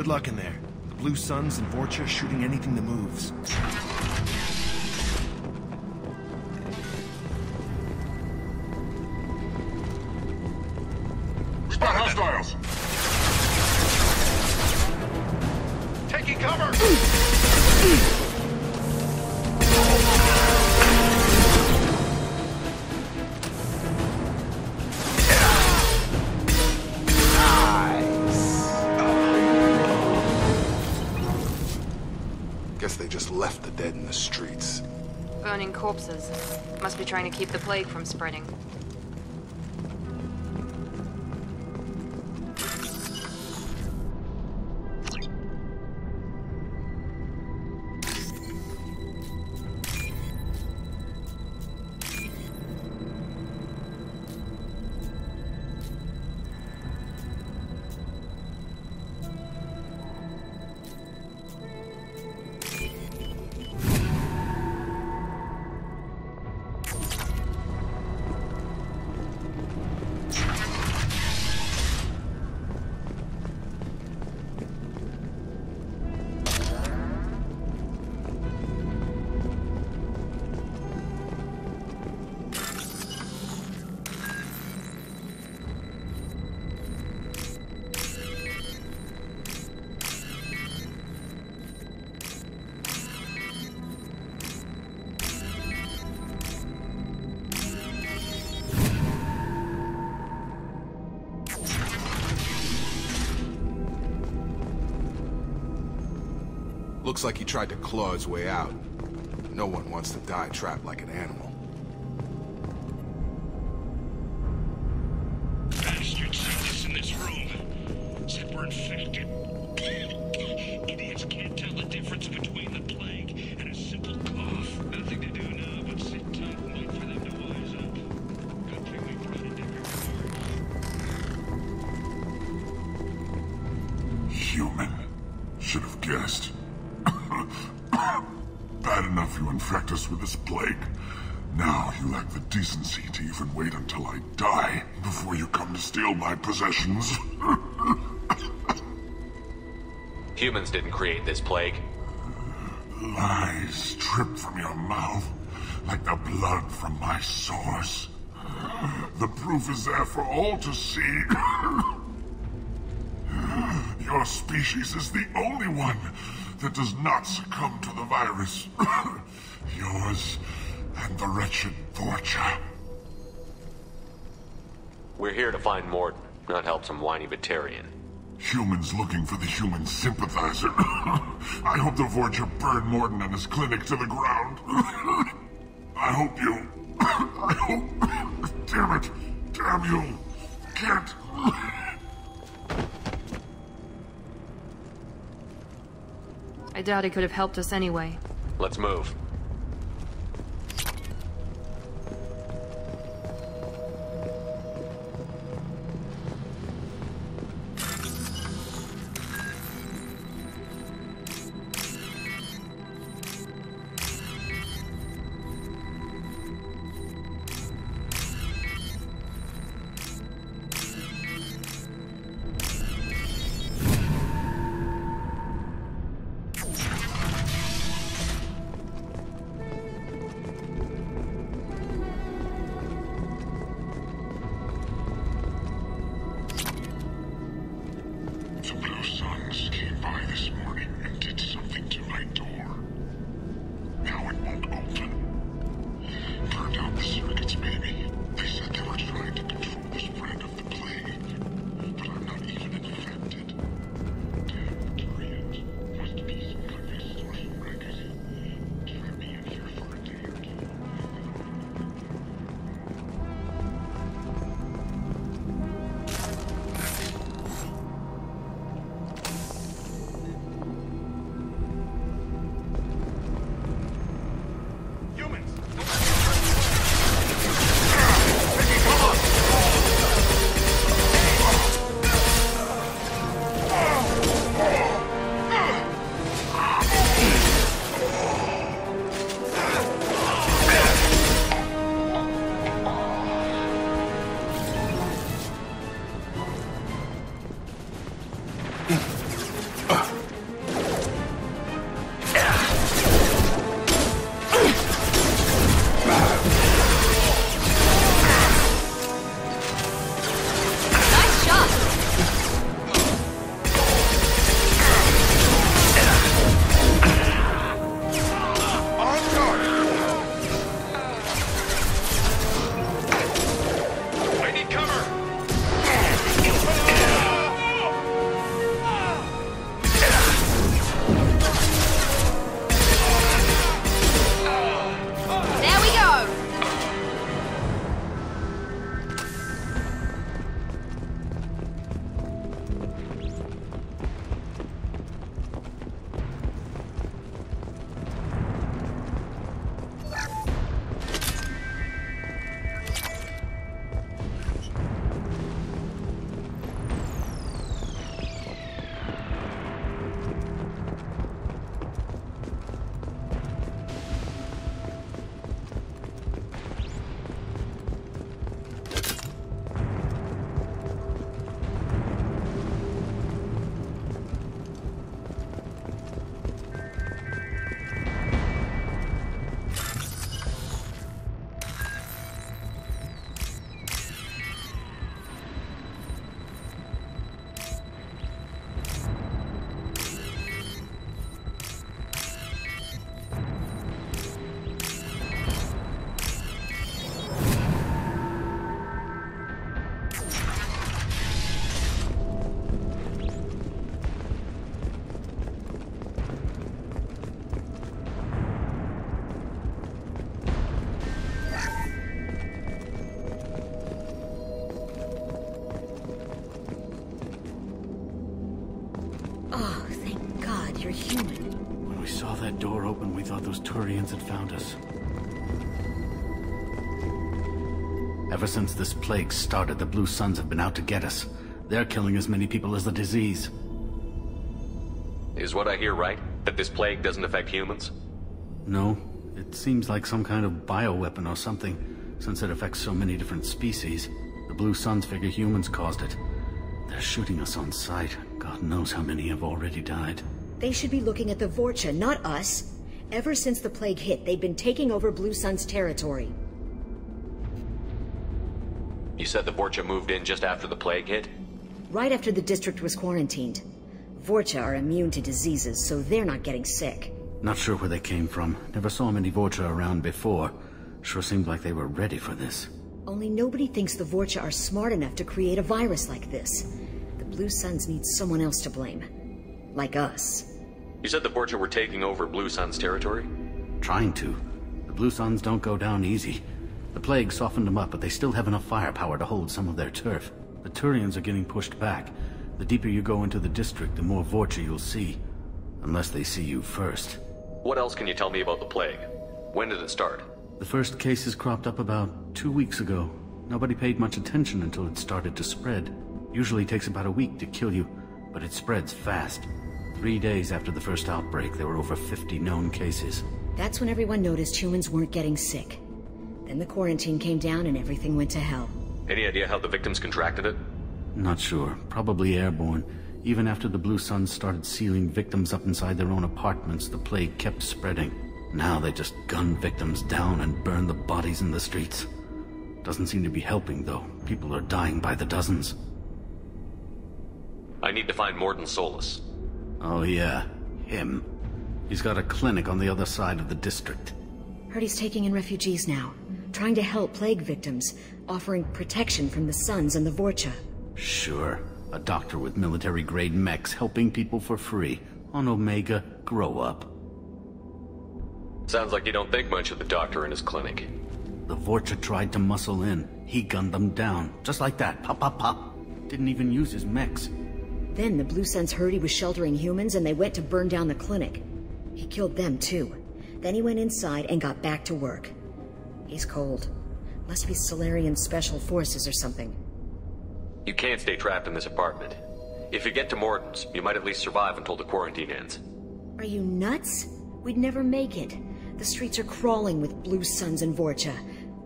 Good luck in there. The Blue Suns and Vorcha are shooting anything that moves. We spot hostiles! Taking cover! Guess they just left the dead in the streets. Burning corpses. Must be trying to keep the plague from spreading. Looks like he tried to claw his way out. No one wants to die trapped like an animal. Bastards sent us in this room. Said we're infected. Idiots can't tell the difference between the plague and a simple cough. Nothing to do now but sit tight and wait for them to wise up. Good thing we brought a different Human. Should have guessed. Bad enough you infect us with this plague. Now you lack the decency to even wait until I die before you come to steal my possessions. Humans didn't create this plague. Lies drip from your mouth like the blood from my sores. The proof is there for all to see. Your species is the only one that does not succumb to the virus. Yours and the wretched Vorcha. We're here to find Mordin, not help some whiny Batarian. Humans looking for the human sympathizer. I hope the Vorcha burn Mordin and his clinic to the ground. I hope you... I hope... Damn it. Damn you. Can't... I doubt he could have helped us anyway. Let's move. human. When we saw that door open, we thought those Turians had found us. Ever since this plague started, the Blue Suns have been out to get us. They're killing as many people as the disease. Is what I hear right? That this plague doesn't affect humans? No. It seems like some kind of bioweapon or something, since it affects so many different species. The Blue Suns figure humans caused it. They're shooting us on sight. God knows how many have already died. They should be looking at the Vorcha, not us. Ever since the plague hit, they've been taking over Blue Sun's territory. You said the Vorcha moved in just after the plague hit? Right after the district was quarantined. Vorcha are immune to diseases, so they're not getting sick. Not sure where they came from. Never saw many Vorcha around before. Sure seemed like they were ready for this. Only nobody thinks the Vorcha are smart enough to create a virus like this. The Blue Suns need someone else to blame. Like us. You said the Vorcha were taking over Blue Sun's territory? Trying to. The Blue Suns don't go down easy. The plague softened them up, but they still have enough firepower to hold some of their turf. The Turians are getting pushed back. The deeper you go into the district, the more Vorcha you'll see. Unless they see you first. What else can you tell me about the plague? When did it start? The first cases cropped up about 2 weeks ago. Nobody paid much attention until it started to spread. Usually takes about a week to kill you, but it spreads fast. 3 days after the first outbreak, there were over 50 known cases. That's when everyone noticed humans weren't getting sick. Then the quarantine came down and everything went to hell. Any idea how the victims contracted it? Not sure. Probably airborne. Even after the Blue Suns started sealing victims up inside their own apartments, the plague kept spreading. Now they just gun victims down and burn the bodies in the streets. Doesn't seem to be helping, though. People are dying by the dozens. I need to find Mordin Solus. Oh yeah, him. He's got a clinic on the other side of the district. Heard he's taking in refugees now. Trying to help plague victims. Offering protection from the Suns and the Vorcha. Sure. A doctor with military-grade mechs helping people for free. On Omega, grow up. Sounds like you don't think much of the doctor in his clinic. The Vorcha tried to muscle in. He gunned them down. Just like that. Pop, pop, pop. Didn't even use his mechs. Then the Blue Suns heard he was sheltering humans and they went to burn down the clinic. He killed them too. Then he went inside and got back to work. He's cold. Must be Solarian Special Forces or something. You can't stay trapped in this apartment. If you get to Mordin's, you might at least survive until the quarantine ends. Are you nuts? We'd never make it. The streets are crawling with Blue Suns and Vorcha.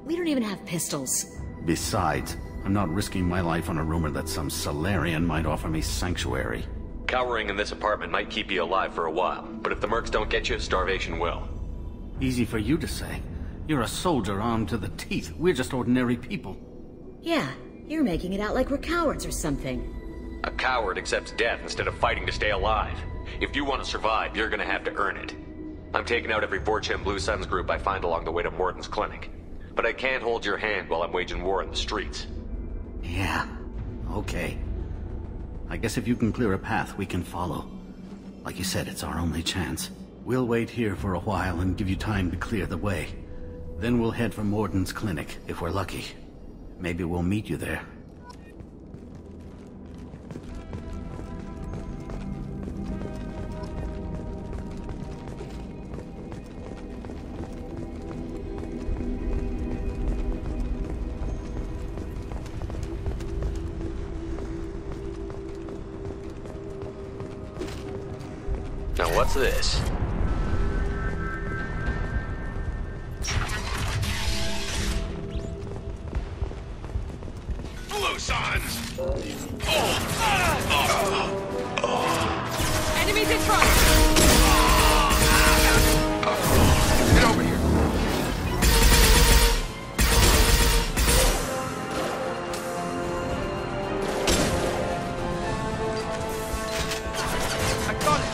We don't even have pistols. Besides, I'm not risking my life on a rumor that some Solarian might offer me sanctuary. Cowering in this apartment might keep you alive for a while, but if the mercs don't get you, starvation will. Easy for you to say. You're a soldier armed to the teeth. We're just ordinary people. Yeah, you're making it out like we're cowards or something. A coward accepts death instead of fighting to stay alive. If you want to survive, you're gonna have to earn it. I'm taking out every Vorcha and Blue Suns group I find along the way to Mordin's clinic. But I can't hold your hand while I'm waging war in the streets. Yeah, okay. I guess if you can clear a path, we can follow. Like you said, it's our only chance. We'll wait here for a while and give you time to clear the way. Then we'll head for Mordin's clinic, if we're lucky. Maybe we'll meet you there. Now what's this? Blue Suns! Enemies in front! Get over here! I got it!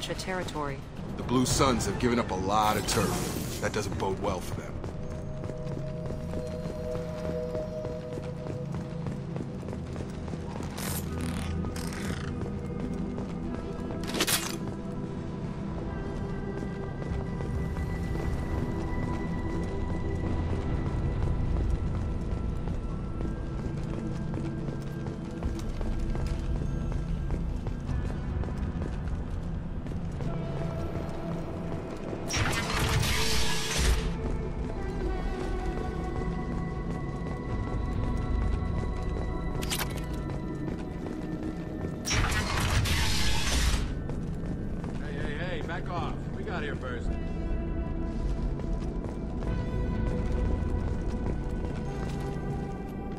Vorcha territory. The Blue Suns have given up a lot of turf. That doesn't bode well for them. Back off. We got here first.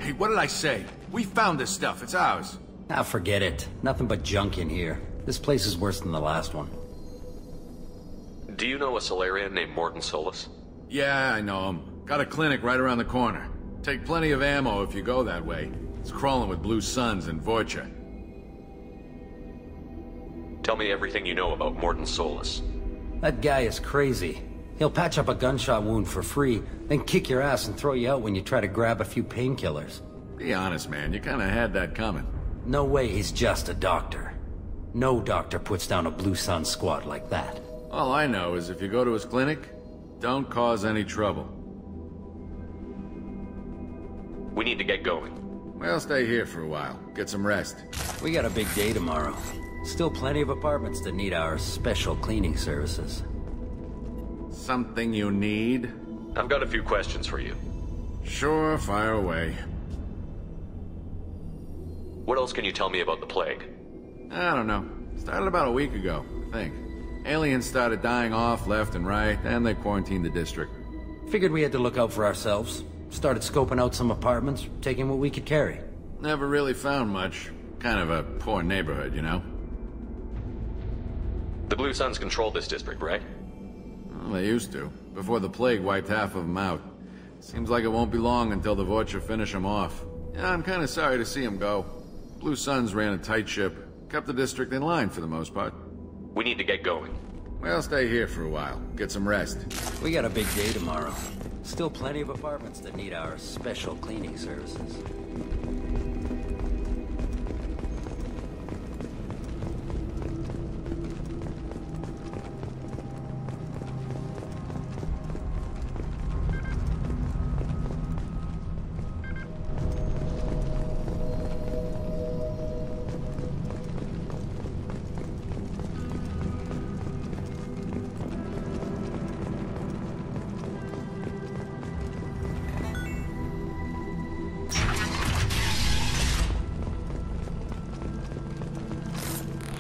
Hey, what did I say? We found this stuff. It's ours. Ah, forget it. Nothing but junk in here. This place is worse than the last one. Do you know a Solarian named Mordin Solus? Yeah, I know him. Got a clinic right around the corner. Take plenty of ammo if you go that way. It's crawling with Blue Suns and Vorcha. Tell me everything you know about Mordin Solus. That guy is crazy. He'll patch up a gunshot wound for free, then kick your ass and throw you out when you try to grab a few painkillers. Be honest, man. You kinda had that coming. No way he's just a doctor. No doctor puts down a Blue Sun squad like that. All I know is if you go to his clinic, don't cause any trouble. We need to get going. Well, stay here for a while. Get some rest. We got a big day tomorrow. Still plenty of apartments that need our special cleaning services. Something you need? I've got a few questions for you. Sure, fire away. What else can you tell me about the plague? I don't know. Started about a week ago, I think. Aliens started dying off left and right, and they quarantined the district. Figured we had to look out for ourselves. Started scoping out some apartments, taking what we could carry. Never really found much. Kind of a poor neighborhood, you know? The Blue Suns control this district, right? Well, they used to, before the plague wiped half of them out. Seems like it won't be long until the Vorcha finish them off. Yeah, I'm kinda sorry to see them go. Blue Suns ran a tight ship, kept the district in line for the most part. We need to get going. Well, stay here for a while. Get some rest. We got a big day tomorrow. Still plenty of apartments that need our special cleaning services.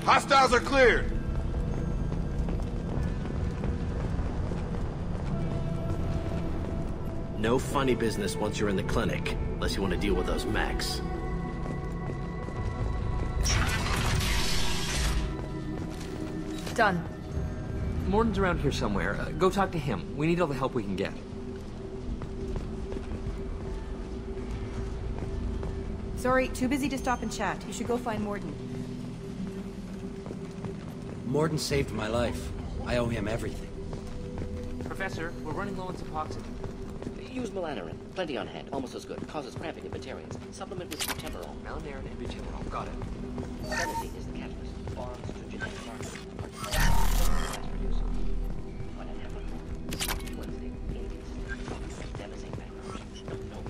Hostiles are cleared! No funny business once you're in the clinic, unless you want to deal with those mechs. Done. Mordin's around here somewhere. Go talk to him. We need all the help we can get. Sorry, too busy to stop and chat. You should go find Mordin. Mordin saved my life. I owe him everything. Professor, we're running low on Suboxone. Use Melanorin. Plenty on hand. Almost as good. Causes cramping in Batarians. Supplement with buterol. Melanorin and buterol. Got it. Adenosine is the catalyst. Bonds to genetic markers.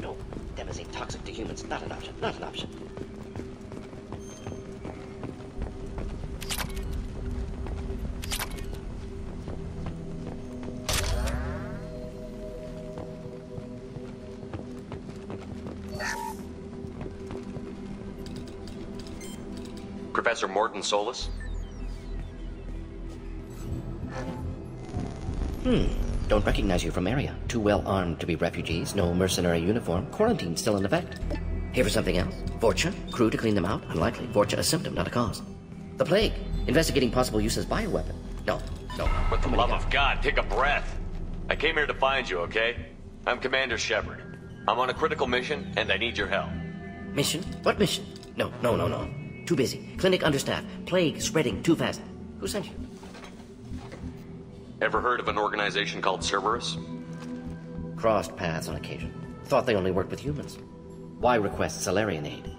No. Demasine toxic to humans. Not an option. Not an option. Professor Mordin Solus? Don't recognize you from area. Too well armed to be refugees. No mercenary uniform. Quarantine still in effect. Here for something else? Vorcha? Crew to clean them out? Unlikely. Vorcha a symptom, not a cause. The plague. Investigating possible use as bioweapon. No. With the love of God, take a breath. I came here to find you, okay? I'm Commander Shepard. I'm on a critical mission, and I need your help. Mission? What mission? No. Too busy. Clinic understaffed. Plague spreading too fast. Who sent you? Ever heard of an organization called Cerberus? Crossed paths on occasion. Thought they only worked with humans. Why request Salarian aid?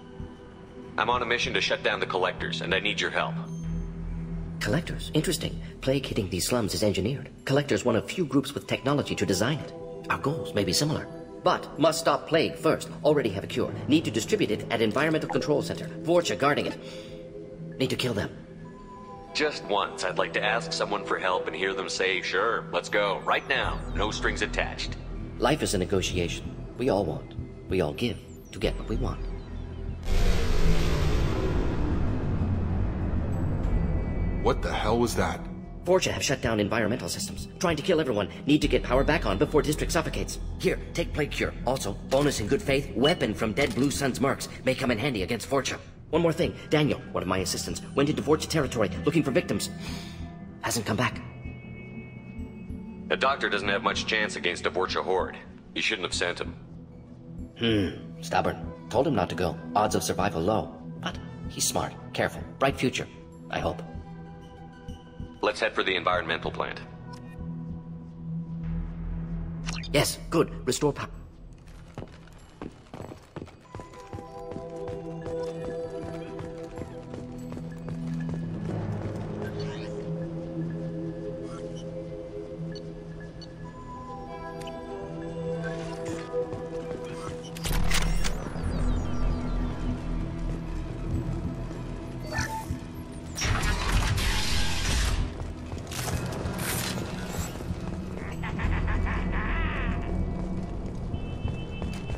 I'm on a mission to shut down the Collectors, and I need your help. Collectors? Interesting. Plague hitting these slums is engineered. Collectors one of few groups with technology to design it. Our goals may be similar. But must stop Plague first. Already have a cure. Need to distribute it at Environmental Control Center. Vorcha guarding it. Need to kill them. Just once, I'd like to ask someone for help and hear them say, sure, let's go, right now. No strings attached. Life is a negotiation. We all want. We all give to get what we want. What the hell was that? Vorcha have shut down environmental systems. Trying to kill everyone. Need to get power back on before District suffocates. Here, take Plague Cure. Also, bonus in good faith, weapon from dead Blue Sun's mercs. May come in handy against Vorcha. One more thing. Daniel, one of my assistants, went into Vorcha territory looking for victims. Hasn't come back. The doctor doesn't have much chance against a Vorcha horde. You shouldn't have sent him. Stubborn. Told him not to go. Odds of survival low. But he's smart, careful, bright future. I hope. Let's head for the environmental plant. Yes, good. Restore power.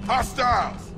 Hostiles!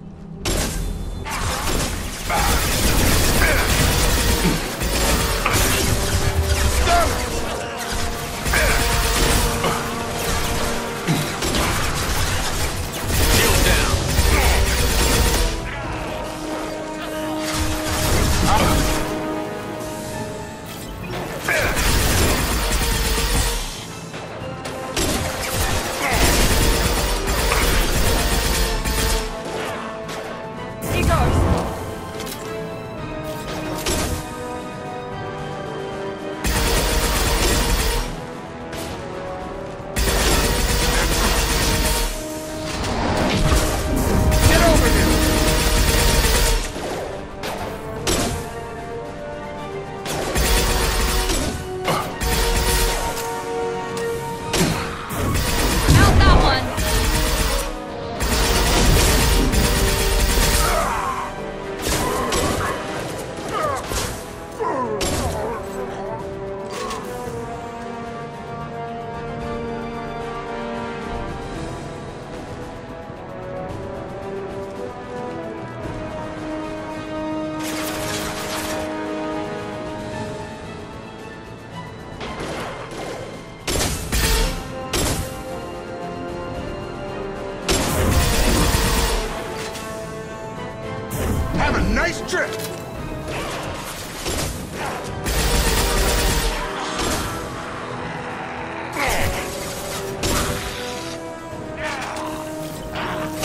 Nice trip!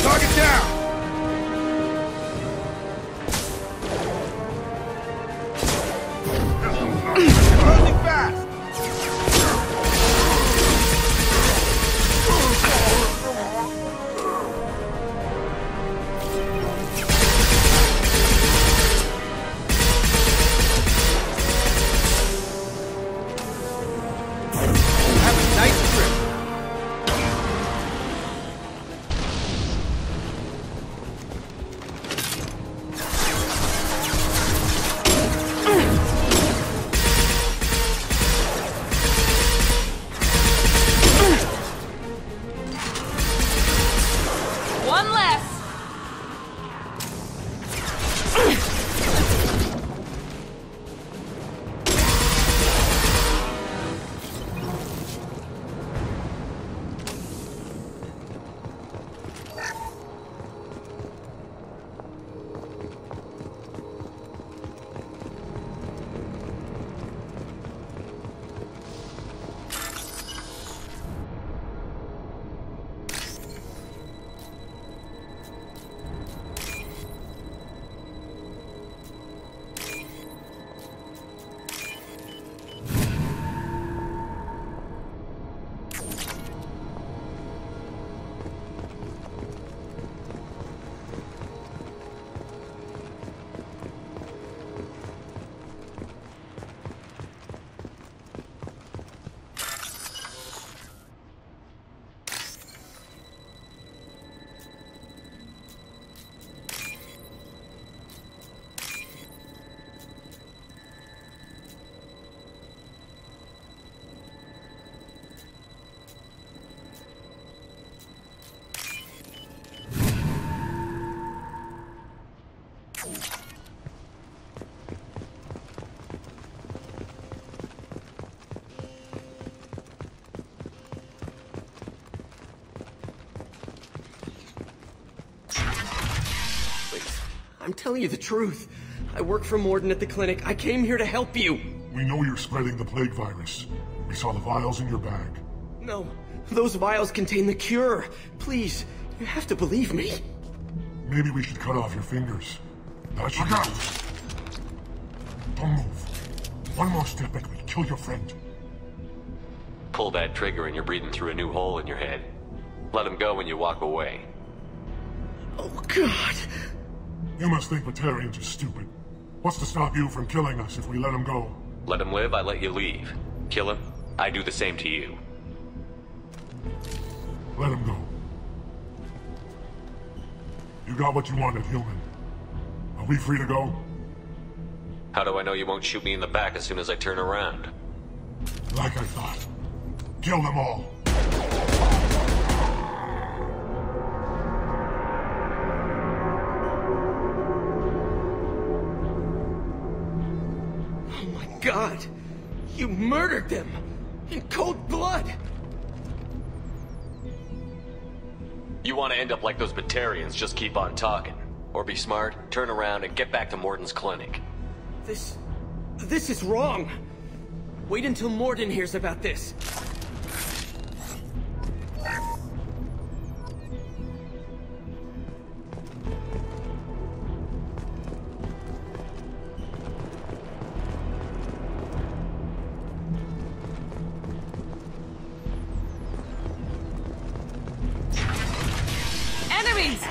Target down! Closing fast! I'm telling you the truth. I work for Mordin at the clinic. I came here to help you. We know you're spreading the plague virus. We saw the vials in your bag. No, those vials contain the cure. Please, you have to believe me. Maybe we should cut off your fingers. That should go. Don't move. One more step and we'll kill your friend. Pull that trigger and you're breathing through a new hole in your head. Let him go when you walk away. Oh, God. You must think Batarians are stupid. What's to stop you from killing us if we let him go? Let him live, I let you leave. Kill him, I do the same to you. Let him go. You got what you wanted, human. Are we free to go? How do I know you won't shoot me in the back as soon as I turn around? Like I thought. Kill them all. Oh my God! You murdered them! In cold blood! You want to end up like those Batarians, just keep on talking. Or be smart, turn around, and get back to Mordin's clinic. This is wrong! Wait until Mordin hears about this. Enemies!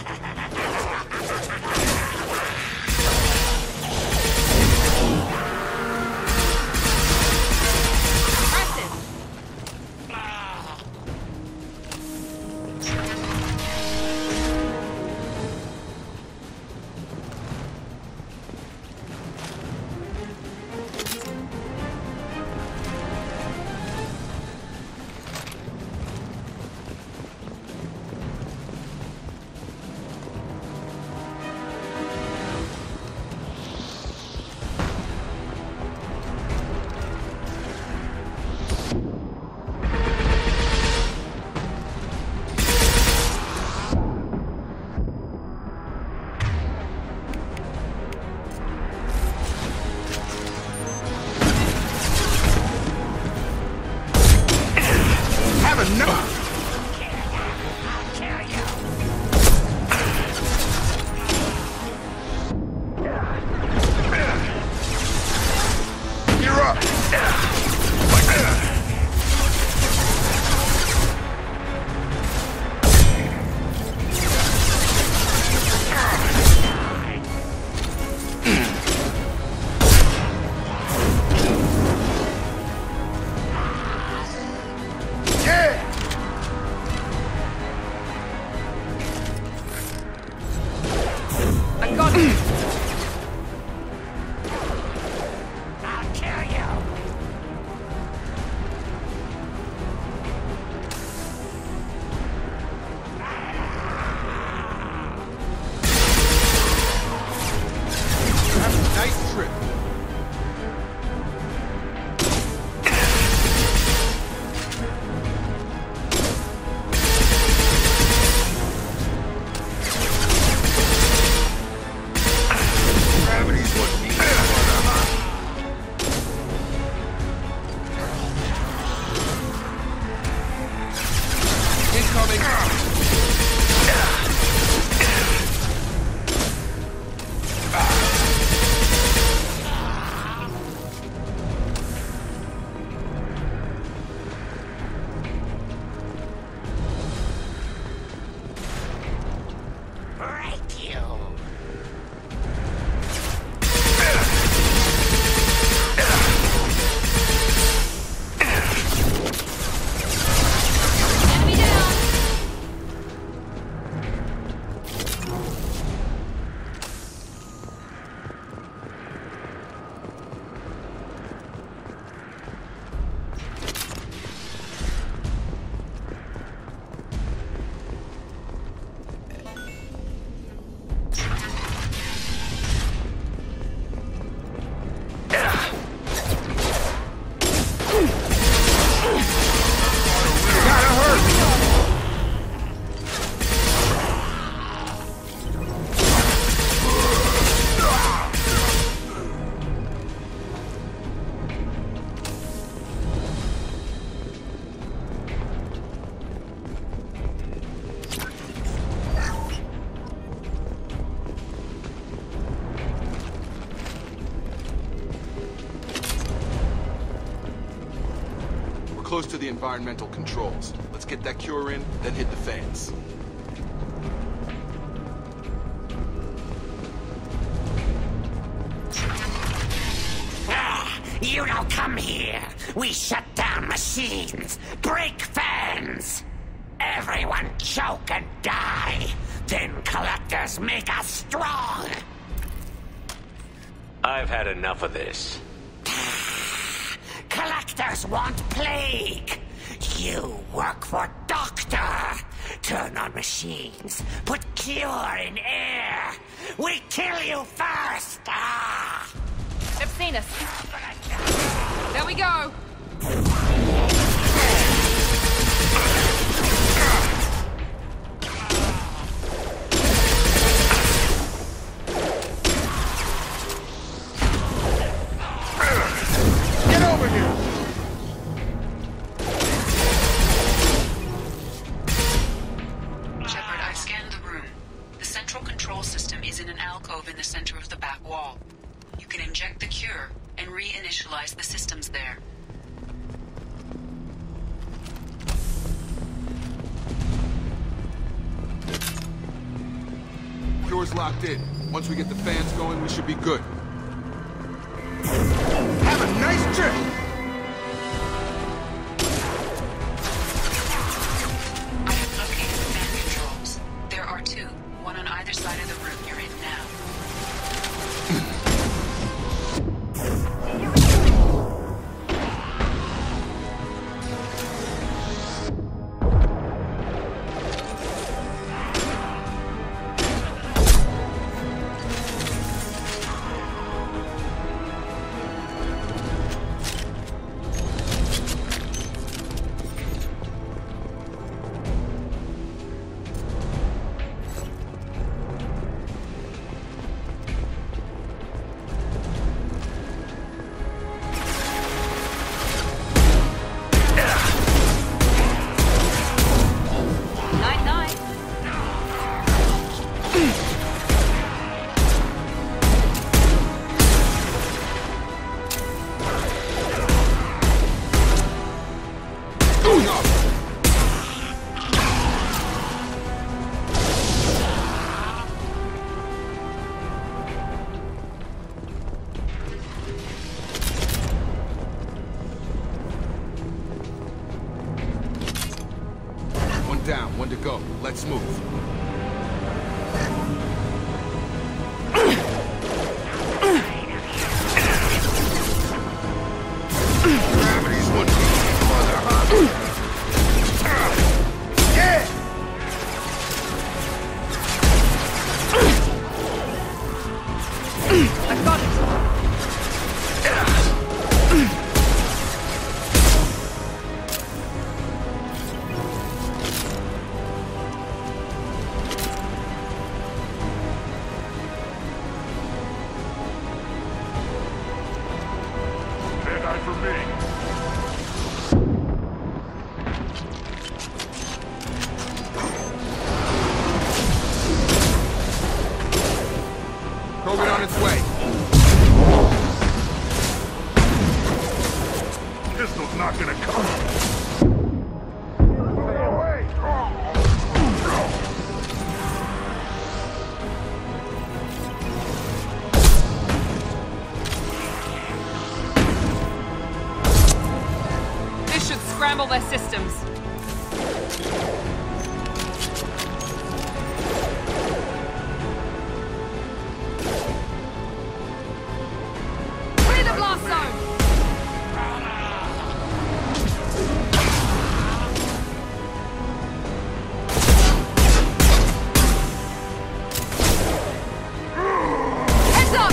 close to the environmental controls. Let's get that cure in, then hit the fans. You don't come here. We shut down machines, break fans. Everyone choke and die. Then collectors make us strong. I've had enough of this. Collectors want plague. You work for Doctor. Turn on machines. Put cure in air. We kill you first. They've seen us. There we go. Get over here! Shepard, I've scanned the room. The central control system is in an alcove in the center of the back wall. You can inject the cure and reinitialize the systems there. Cure's locked in. Once we get the fans going, we should be good. Have a nice trip! I have located the fan controls. There are two, one on either side of the room you're in now. Down, one to go. Let's move. Gravity's one mother, huh? Yeah! I've got it. Krogan on its way. Pistol's not gonna come. Stay away! This should scramble their systems. Clear the blast zone! Heads up!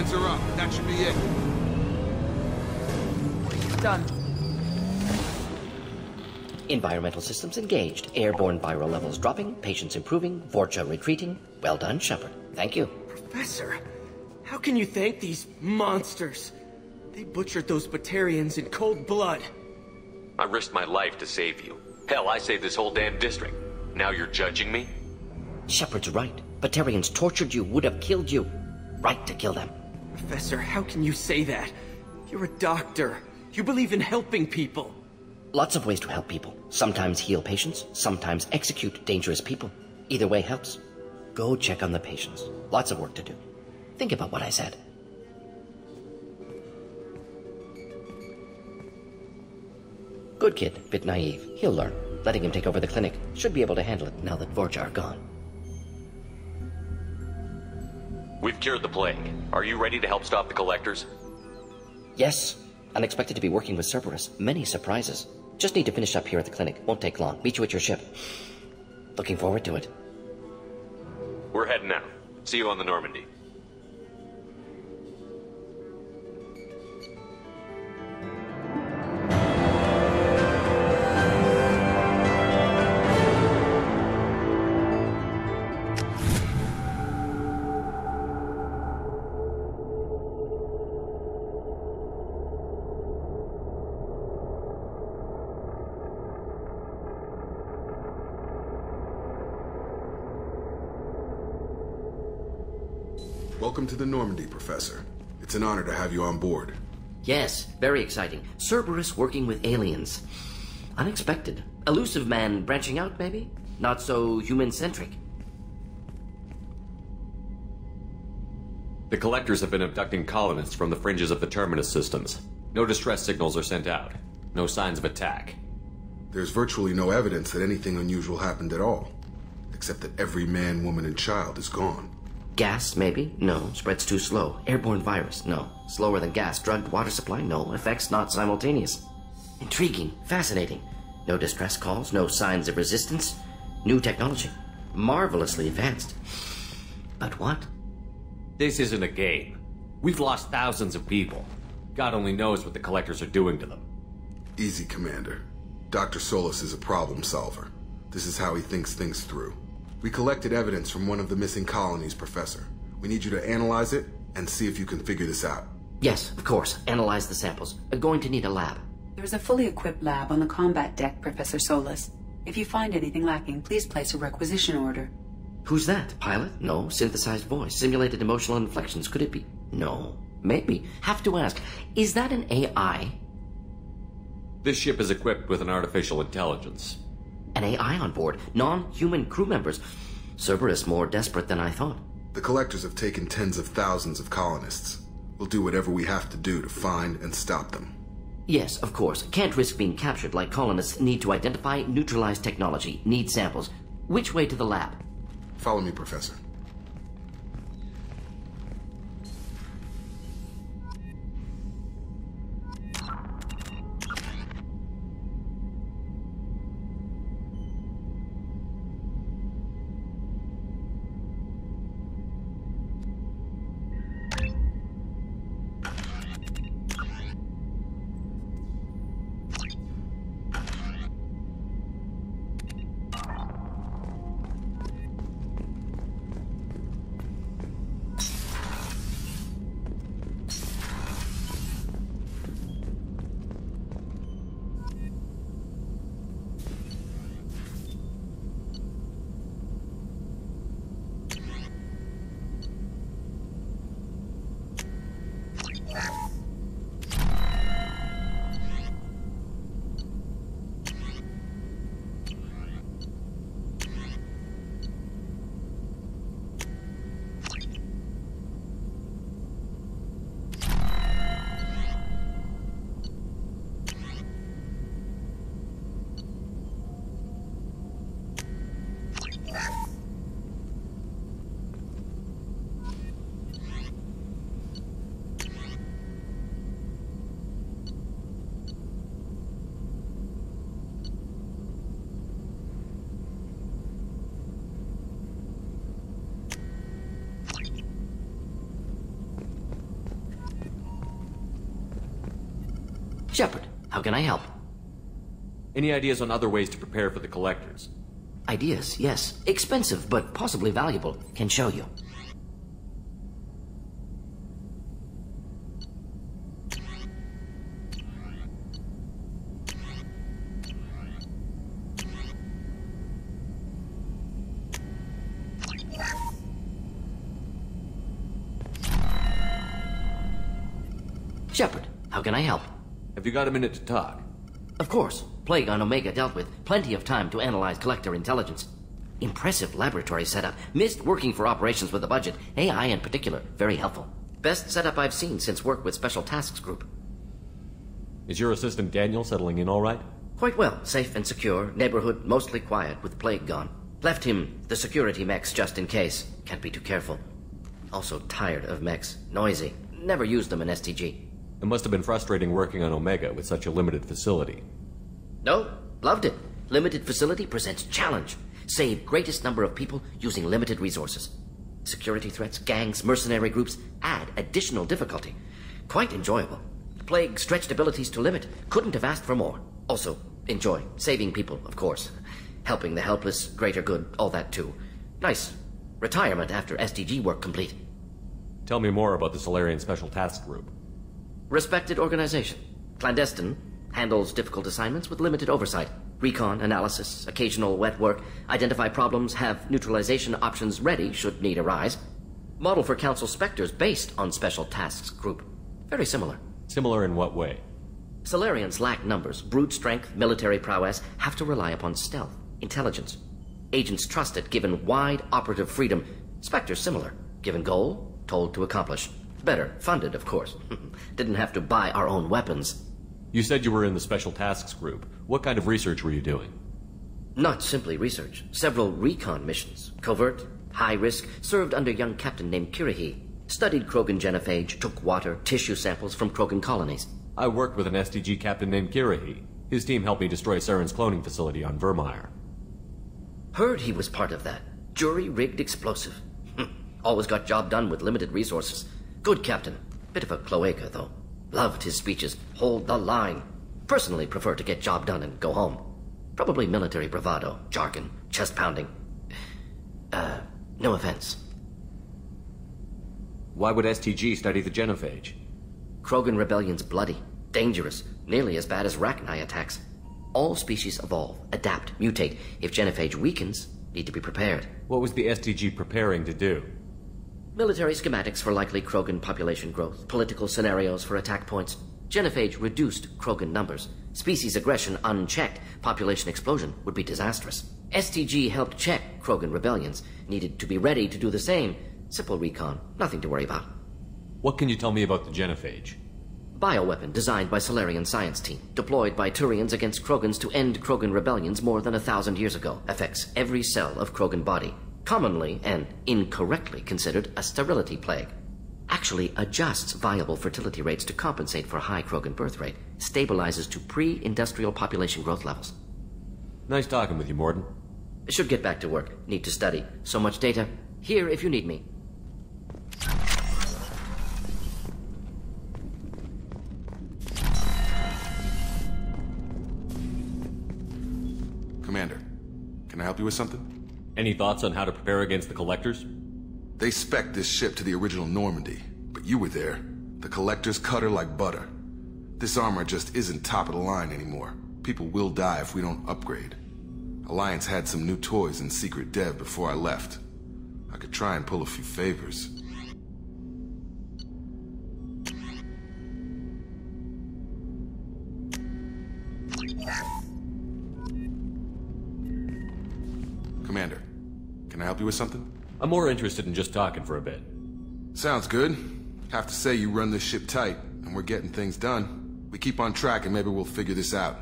sensor up. That should be it. Done. Environmental systems engaged. Airborne viral levels dropping. Patients improving. Vorcha retreating. Well done, Shepard. Thank you. Professor, how can you thank these monsters? They butchered those Batarians in cold blood. I risked my life to save you. Hell, I saved this whole damn district. Now you're judging me? Shepard's right. Batarians tortured you, would have killed you. Right to kill them. Professor, how can you say that? You're a doctor. You believe in helping people. Lots of ways to help people. Sometimes heal patients, sometimes execute dangerous people. Either way helps. Go check on the patients. Lots of work to do. Think about what I said. Good kid, bit naive. He'll learn. Letting him take over the clinic. Should be able to handle it now that Vorcha are gone. We've cured the plague. Are you ready to help stop the Collectors? Yes. Unexpected to be working with Cerberus. Many surprises. Just need to finish up here at the clinic. Won't take long. Meet you at your ship. Looking forward to it. We're heading out. See you on the Normandy. Welcome to the Normandy, Professor. It's an honor to have you on board. Yes, very exciting. Cerberus working with aliens. Unexpected. Elusive man branching out, maybe? Not so human-centric. The Collectors have been abducting colonists from the fringes of the Terminus systems. No distress signals are sent out. No signs of attack. There's virtually no evidence that anything unusual happened at all. Except that every man, woman, and child is gone. Gas, maybe? No. Spreads too slow. Airborne virus? No. Slower than gas. Drugged water supply? No. Effects not simultaneous. Intriguing. Fascinating. No distress calls. No signs of resistance. New technology. Marvelously advanced. But what? This isn't a game. We've lost thousands of people. God only knows what the Collectors are doing to them. Easy, Commander. Dr. Solis is a problem solver. This is how he thinks things through. We collected evidence from one of the missing colonies, Professor. We need you to analyze it and see if you can figure this out. Yes, of course. Analyze the samples. Going to need a lab. There's a fully equipped lab on the combat deck, Professor Solis. If you find anything lacking, please place a requisition order. Who's that? Pilot? No. Synthesized voice. Simulated emotional inflections. Could it be? No. Maybe. Have to ask. Is that an AI? This ship is equipped with an artificial intelligence. An AI on board. Non-human crew members. Cerberus more desperate than I thought. The Collectors have taken tens of thousands of colonists. We'll do whatever we have to do to find and stop them. Yes, of course. Can't risk being captured like colonists need to identify, neutralize technology, need samples. Which way to the lab? Follow me, Professor. Shepard, how can I help? Any ideas on other ways to prepare for the Collectors? Ideas, yes. Expensive, but possibly valuable. Can show you. Shepard, how can I help? Have you got a minute to talk? Of course. Plague on Omega dealt with. Plenty of time to analyze Collector intelligence. Impressive laboratory setup. Missed working for operations with a budget. AI in particular. Very helpful. Best setup I've seen since work with Special Tasks Group. Is your assistant Daniel settling in all right? Quite well. Safe and secure. Neighborhood mostly quiet with Plague gone. Left him the security mechs just in case. Can't be too careful. Also tired of mechs. Noisy. Never used them in STG. It must have been frustrating working on Omega with such a limited facility. No, loved it. Limited facility presents challenge. Save greatest number of people using limited resources. Security threats, gangs, mercenary groups add additional difficulty. Quite enjoyable. Plague stretched abilities to limit. Couldn't have asked for more. Also, enjoy. Saving people, of course. Helping the helpless, greater good, all that too. Nice. Retirement after STG work complete. Tell me more about the Solarian Special Task Group. Respected organization. Clandestine. Handles difficult assignments with limited oversight. Recon, analysis, occasional wet work. Identify problems, have neutralization options ready should need arise. Model for Council Spectres based on Special Tasks Group. Very similar. Similar in what way? Solarians lack numbers, brute strength, military prowess, have to rely upon stealth, intelligence. Agents trusted, given wide operative freedom. Spectres similar. Given goal, told to accomplish. Better, funded, of course. Didn't have to buy our own weapons. You said you were in the Special Tasks Group. What kind of research were you doing? Not simply research. Several recon missions. Covert, high risk, served under a young captain named Kirihi. Studied Krogan genophage, took water, tissue samples from Krogan colonies. I worked with an STG captain named Kirihi. His team helped me destroy Saren's cloning facility on Vermeer. Heard he was part of that. Jury-rigged explosive. Always got job done with limited resources. Good captain. Bit of a cloaca, though. Loved his speeches. Hold the line. Personally prefer to get job done and go home. Probably military bravado, jargon, chest pounding. No offense. Why would STG study the genophage? Krogan rebellion's bloody, dangerous, nearly as bad as Rachni attacks. All species evolve, adapt, mutate. If genophage weakens, need to be prepared. What was the STG preparing to do? Military schematics for likely Krogan population growth, political scenarios for attack points. Genophage reduced Krogan numbers. Species aggression unchecked, population explosion would be disastrous. STG helped check Krogan rebellions. Needed to be ready to do the same. Simple recon, nothing to worry about. What can you tell me about the genophage? Bioweapon designed by Solarian science team, deployed by Turians against Krogans to end Krogan rebellions more than 1,000 years ago. Affects every cell of Krogan body. Commonly and incorrectly considered a sterility plague. Actually adjusts viable fertility rates to compensate for high Krogan birth rate. Stabilizes to pre-industrial population growth levels. Nice talking with you, Mordin. Should get back to work. Need to study. So much data. Here if you need me. Commander, can I help you with something? Any thoughts on how to prepare against the Collectors? They spec'd this ship to the original Normandy, but you were there. The Collectors cut her like butter. This armor just isn't top of the line anymore. People will die if we don't upgrade. Alliance had some new toys in secret dev before I left. I could try and pull a few favors. Commander, can I help you with something? I'm more interested in just talking for a bit. Sounds good. Have to say you run this ship tight, and we're getting things done. We keep on track and maybe we'll figure this out.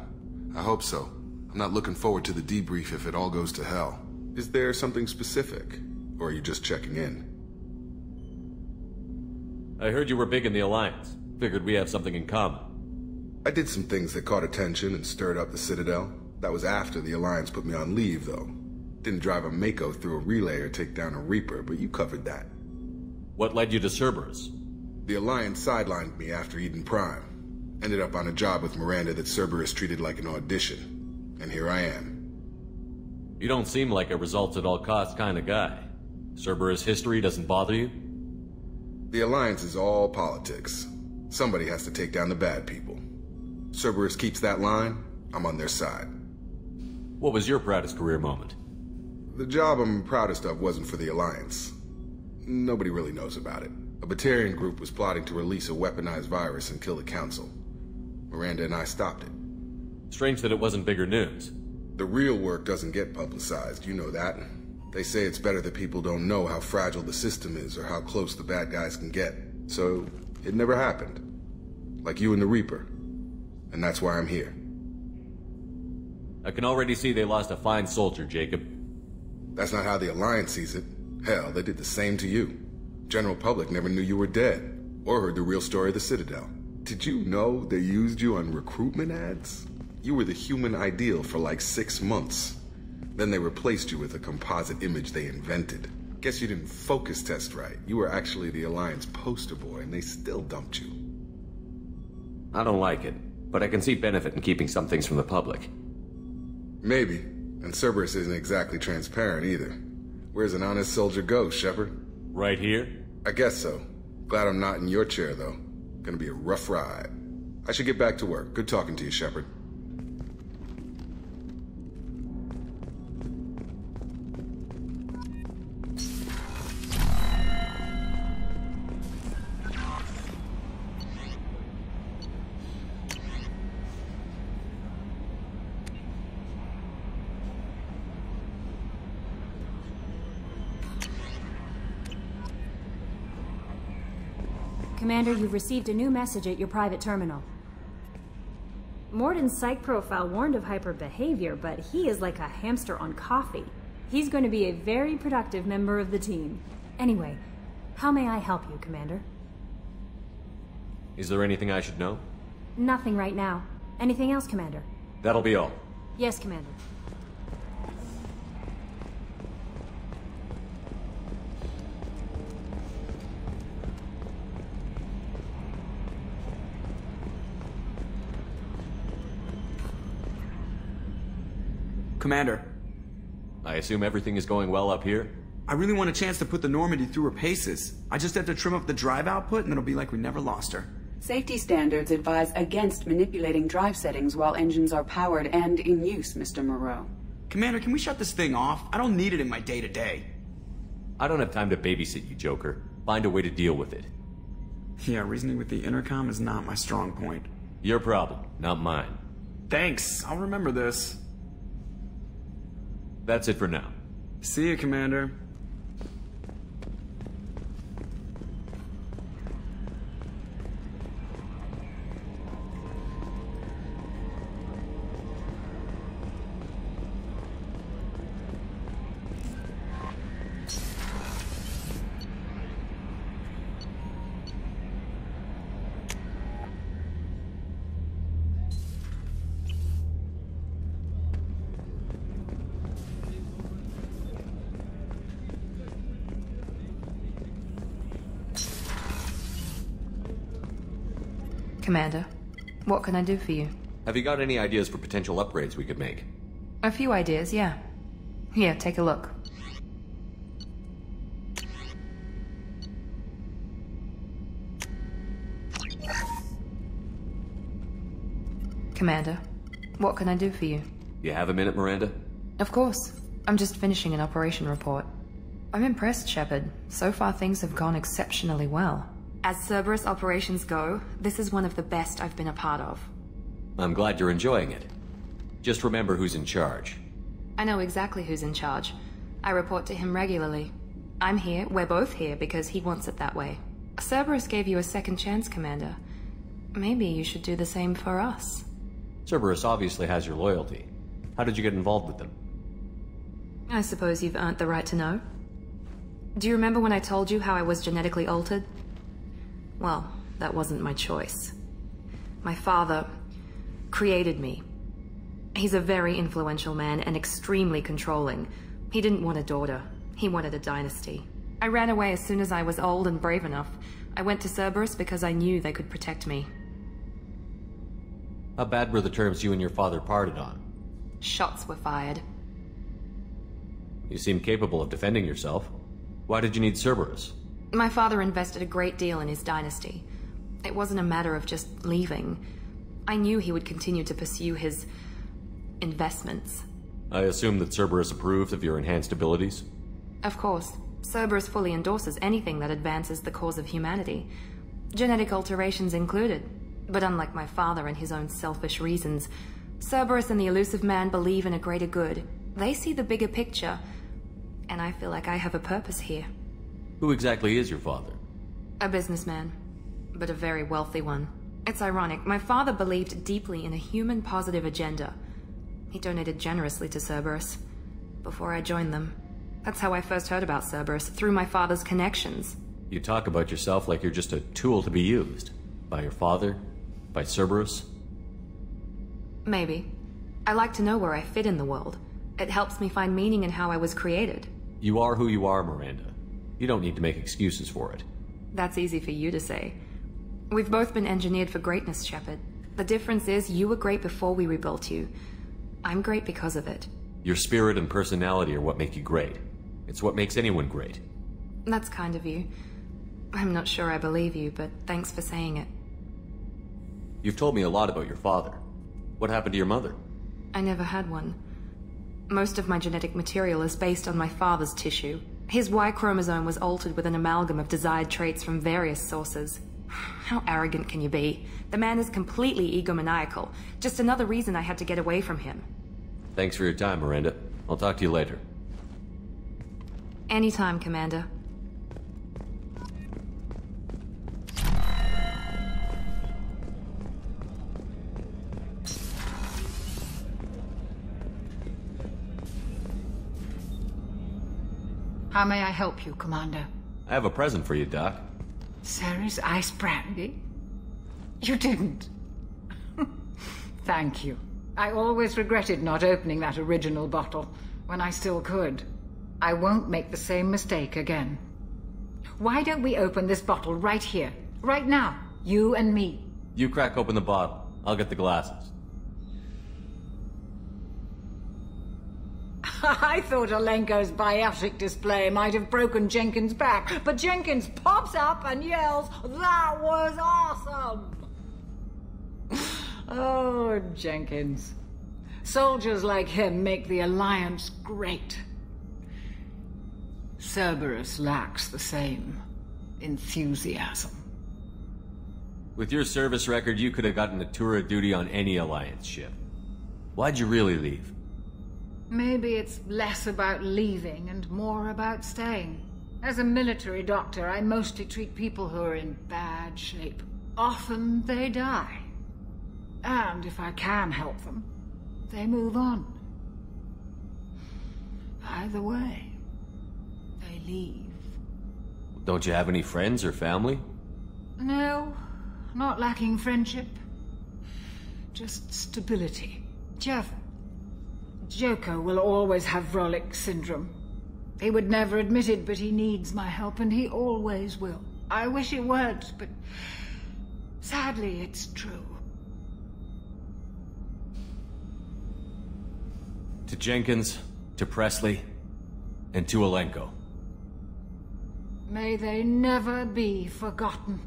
I hope so. I'm not looking forward to the debrief if it all goes to hell. Is there something specific? Or are you just checking in? I heard you were big in the Alliance. Figured we have something in common. I did some things that caught attention and stirred up the Citadel. That was after the Alliance put me on leave, though. Didn't drive a Mako through a relay or take down a Reaper, but you covered that. What led you to Cerberus? The Alliance sidelined me after Eden Prime. Ended up on a job with Miranda that Cerberus treated like an audition. And here I am. You don't seem like a results-at-all-costs kind of guy. Cerberus history doesn't bother you? The Alliance is all politics. Somebody has to take down the bad people. Cerberus keeps that line, I'm on their side. What was your proudest career moment? The job I'm proudest of wasn't for the Alliance. Nobody really knows about it. A Batarian group was plotting to release a weaponized virus and kill the Council. Miranda and I stopped it. Strange that it wasn't bigger news. The real work doesn't get publicized, you know that. They say it's better that people don't know how fragile the system is or how close the bad guys can get. So, it never happened. Like you and the Reaper. And that's why I'm here. I can already see they lost a fine soldier, Jacob. That's not how the Alliance sees it. Hell, they did the same to you. General public never knew you were dead, or heard the real story of the Citadel. Did you know they used you on recruitment ads? You were the human ideal for like 6 months. Then they replaced you with a composite image they invented. Guess you didn't focus test right. You were actually the Alliance poster boy, and they still dumped you. I don't like it, but I can see benefit in keeping some things from the public. Maybe. And Cerberus isn't exactly transparent either. Where's an honest soldier go, Shepard? Right here? I guess so. Glad I'm not in your chair, though. Gonna be a rough ride. I should get back to work. Good talking to you, Shepard. Commander, you've received a new message at your private terminal. Morden's psych profile warned of hyper behavior, but he is like a hamster on coffee. He's going to be a very productive member of the team. Anyway, how may I help you, Commander? Is there anything I should know? Nothing right now. Anything else, Commander? That'll be all. Yes, Commander. Commander. I assume everything is going well up here? I really want a chance to put the Normandy through her paces. I just have to trim up the drive output and it'll be like we never lost her. Safety standards advise against manipulating drive settings while engines are powered and in use, Mr. Moreau. Commander, can we shut this thing off? I don't need it in my day-to-day. I don't have time to babysit you, Joker. Find a way to deal with it. Yeah, reasoning with the intercom is not my strong point. Your problem, not mine. Thanks, I'll remember this. That's it for now. See you, Commander. Commander, what can I do for you? Have you got any ideas for potential upgrades we could make? A few ideas, yeah. Here, take a look. Commander, what can I do for you? You have a minute, Miranda? Of course. I'm just finishing an operation report. I'm impressed, Shepard. So far things have gone exceptionally well. As Cerberus operations go, this is one of the best I've been a part of. I'm glad you're enjoying it. Just remember who's in charge. I know exactly who's in charge. I report to him regularly. I'm here, we're both here, because he wants it that way. Cerberus gave you a second chance, Commander. Maybe you should do the same for us. Cerberus obviously has your loyalty. How did you get involved with them? I suppose you've earned the right to know. Do you remember when I told you how I was genetically altered? Well, that wasn't my choice. My father created me. He's a very influential man and extremely controlling. He didn't want a daughter. He wanted a dynasty. I ran away as soon as I was old and brave enough. I went to Cerberus because I knew they could protect me. How bad were the terms you and your father parted on? Shots were fired. You seem capable of defending yourself. Why did you need Cerberus? My father invested a great deal in his dynasty. It wasn't a matter of just leaving. I knew he would continue to pursue his investments. I assume that Cerberus approved of your enhanced abilities? Of course. Cerberus fully endorses anything that advances the cause of humanity. Genetic alterations included. But unlike my father and his own selfish reasons, Cerberus and the Illusive Man believe in a greater good. They see the bigger picture, and I feel like I have a purpose here. Who exactly is your father? A businessman, but a very wealthy one. It's ironic, my father believed deeply in a human-positive agenda. He donated generously to Cerberus before I joined them. That's how I first heard about Cerberus, through my father's connections. You talk about yourself like you're just a tool to be used. By your father? By Cerberus? Maybe. I like to know where I fit in the world. It helps me find meaning in how I was created. You are who you are, Miranda. You don't need to make excuses for it. That's easy for you to say. We've both been engineered for greatness, Shepard. The difference is you were great before we rebuilt you. I'm great because of it. Your spirit and personality are what make you great. It's what makes anyone great. That's kind of you. I'm not sure I believe you, but thanks for saying it. You've told me a lot about your father. What happened to your mother? I never had one. Most of my genetic material is based on my father's tissue. His Y chromosome was altered with an amalgam of desired traits from various sources. How arrogant can you be? The man is completely egomaniacal. Just another reason I had to get away from him. Thanks for your time, Miranda. I'll talk to you later. Anytime, Commander. How may I help you, Commander? I have a present for you, Doc. Ceres ice brandy? You didn't. Thank you. I always regretted not opening that original bottle when I still could. I won't make the same mistake again. Why don't we open this bottle right here, right now, you and me? You crack open the bottle. I'll get the glasses. I thought Alenko's biotic display might have broken Jenkins' back, but Jenkins pops up and yells, "That was awesome!" Oh, Jenkins. Soldiers like him make the Alliance great. Cerberus lacks the same enthusiasm. With your service record, you could have gotten a tour of duty on any Alliance ship. Why'd you really leave? Maybe it's less about leaving and more about staying. As a military doctor, I mostly treat people who are in bad shape. Often they die. And if I can help them, they move on. Either way, they leave. Don't you have any friends or family? No, not lacking friendship. Just stability. Jeff, Joker will always have Vrolik syndrome. He would never admit it, but he needs my help, and he always will. I wish it weren't, but sadly it's true. To Jenkins, to Presley, and to Alenko. May they never be forgotten.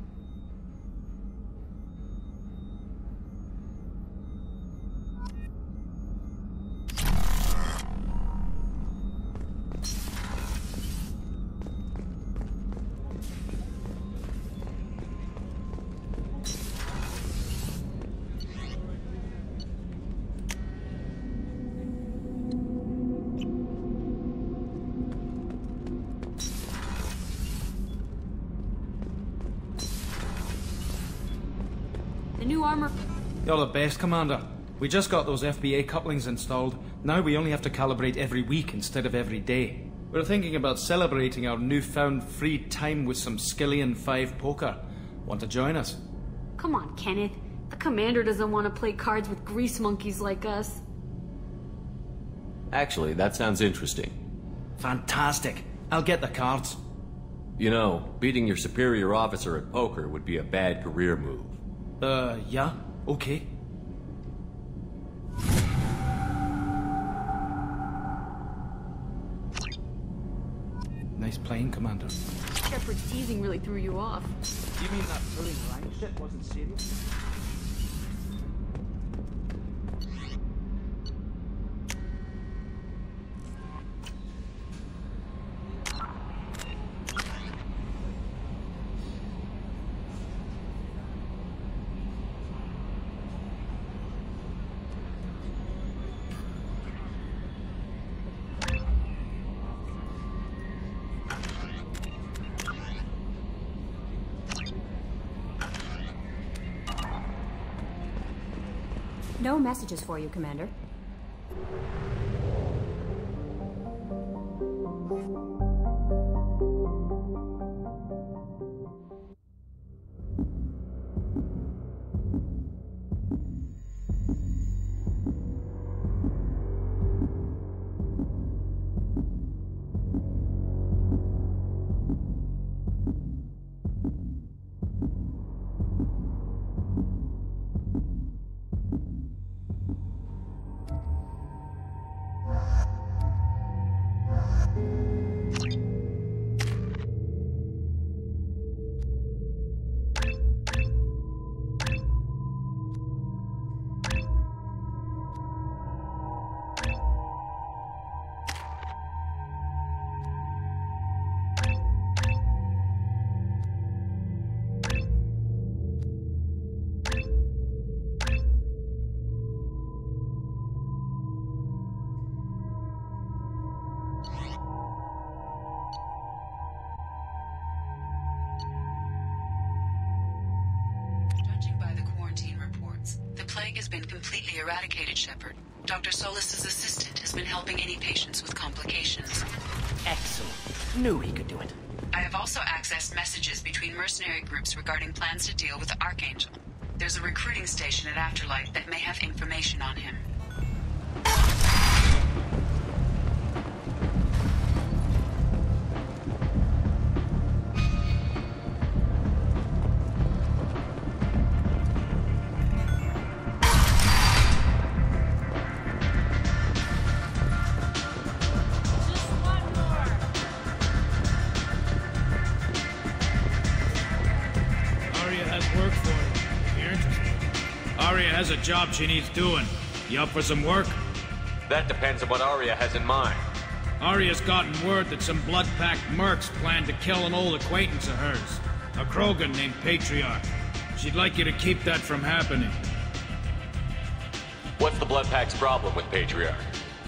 The new armor... You're the best, Commander. We just got those FBA couplings installed. Now we only have to calibrate every week instead of every day. We're thinking about celebrating our newfound free time with some Skillian 5 poker. Want to join us? Come on, Kenneth. The commander doesn't want to play cards with grease monkeys like us. Actually, that sounds interesting. Fantastic. I'll get the cards. You know, beating your superior officer at poker would be a bad career move. Yeah? Okay. Nice playing, Commander. Shepard's teasing really threw you off. You mean that pulling rank shit wasn't serious? No messages for you, Commander. Has been completely eradicated, Shepard. Dr. Solis's assistant has been helping any patients with complications. Excellent. Knew he could do it. I have also accessed messages between mercenary groups regarding plans to deal with the Archangel. There's a recruiting station at Afterlight that may have information on him. Has a job she needs doing. You up for some work? That depends on what Aria has in mind. Aria's gotten word that some blood-packed mercs plan to kill an old acquaintance of hers. A Krogan named Patriarch. She'd like you to keep that from happening. What's the Bloodpack's problem with Patriarch?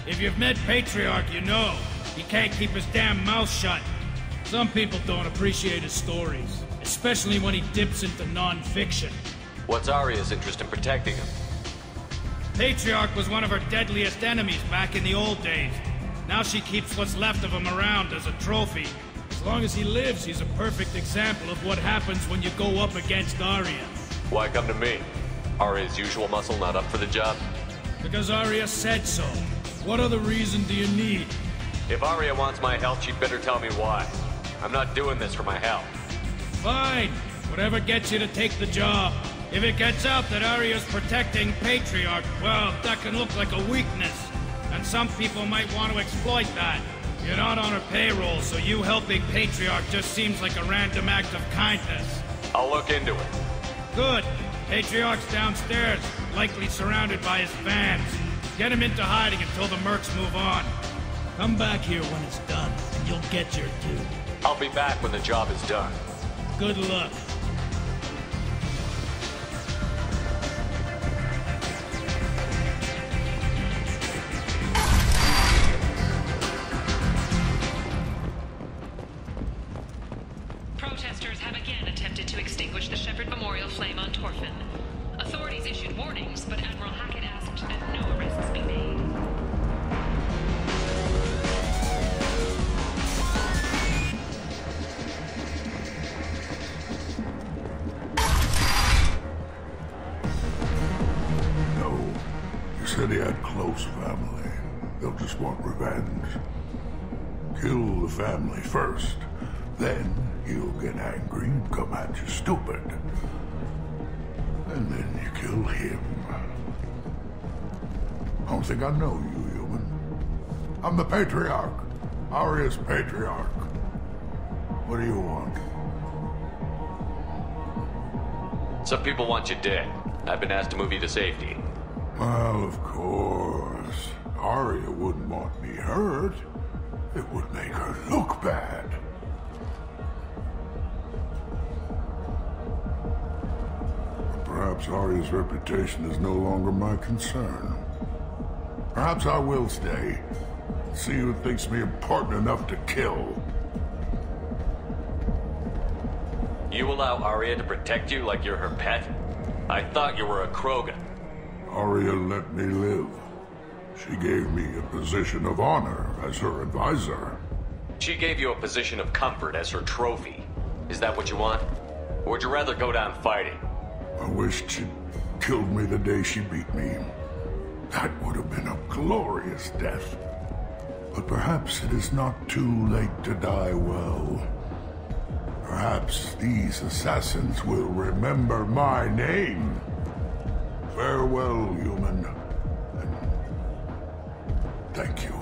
If you've met Patriarch, you know. He can't keep his damn mouth shut. Some people don't appreciate his stories. Especially when he dips into non-fiction. What's Aria's interest in protecting him? Patriarch was one of her deadliest enemies back in the old days. Now she keeps what's left of him around as a trophy. As long as he lives, he's a perfect example of what happens when you go up against Aria. Why come to me? Aria's usual muscle not up for the job? Because Aria said so. What other reason do you need? If Aria wants my help, she'd better tell me why. I'm not doing this for my health. Fine. Whatever gets you to take the job. If it gets out that Aria's protecting Patriarch, well, that can look like a weakness. And some people might want to exploit that. You're not on her payroll, so you helping Patriarch just seems like a random act of kindness. I'll look into it. Good. Patriarch's downstairs, likely surrounded by his fans. Get him into hiding until the mercs move on. Come back here when it's done, and you'll get your due. I'll be back when the job is done. Good luck. Protesters have again attempted to extinguish the Shepard Memorial flame on Torfin. Authorities issued warnings, but Admiral Hackett asked that no arrests be made. No. You said he had close family. They'll just want revenge. Kill the family first. Then he'll get angry and come at you stupid. And then you kill him. I don't think I know you, human. I'm the Patriarch. Aria's Patriarch. What do you want? Some people want you dead. I've been asked to move you to safety. Well, of course. Arya wouldn't want me hurt. It would make her look bad. Perhaps Arya's reputation is no longer my concern. Perhaps I will stay. See who thinks me important enough to kill. You allow Arya to protect you like you're her pet? I thought you were a Krogan. Arya let me live. She gave me a position of honor as her advisor. She gave you a position of comfort as her trophy. Is that what you want? Or would you rather go down fighting? I wished she'd killed me the day she beat me. That would have been a glorious death. But perhaps it is not too late to die well. Perhaps these assassins will remember my name. Farewell, human. And thank you.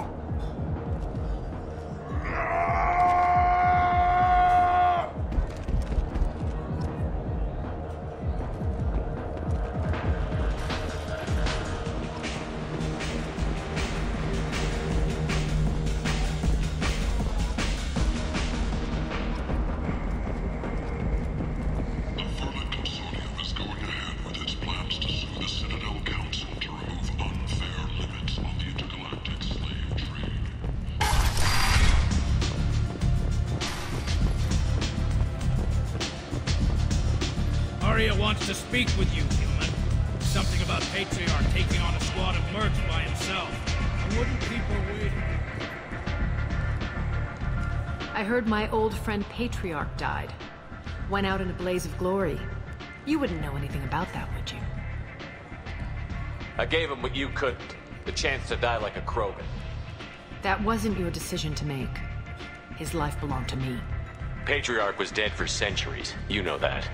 Arya wants to speak with you, human. Something about Patriarch taking on a squad of mercs by himself. I wouldn't keep her waiting. I heard my old friend Patriarch died. Went out in a blaze of glory. You wouldn't know anything about that, would you? I gave him what you couldn't. The chance to die like a Krogan. That wasn't your decision to make. His life belonged to me. Patriarch was dead for centuries. You know that.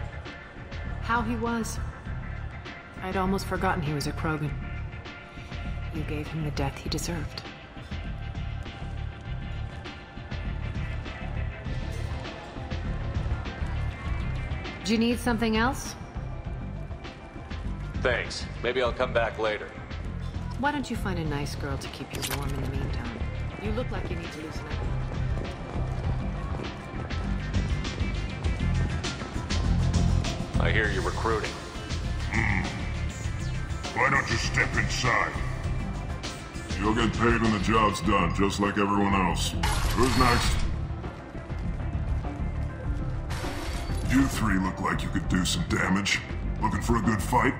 How he was. I'd almost forgotten he was a Krogan. You gave him the death he deserved. Do you need something else? Thanks. Maybe I'll come back later. Why don't you find a nice girl to keep you warm in the meantime? You look like you need to loosen up. I hear you're recruiting. Why don't you step inside? You'll get paid when the job's done, just like everyone else. Who's next? You three look like you could do some damage. Looking for a good fight?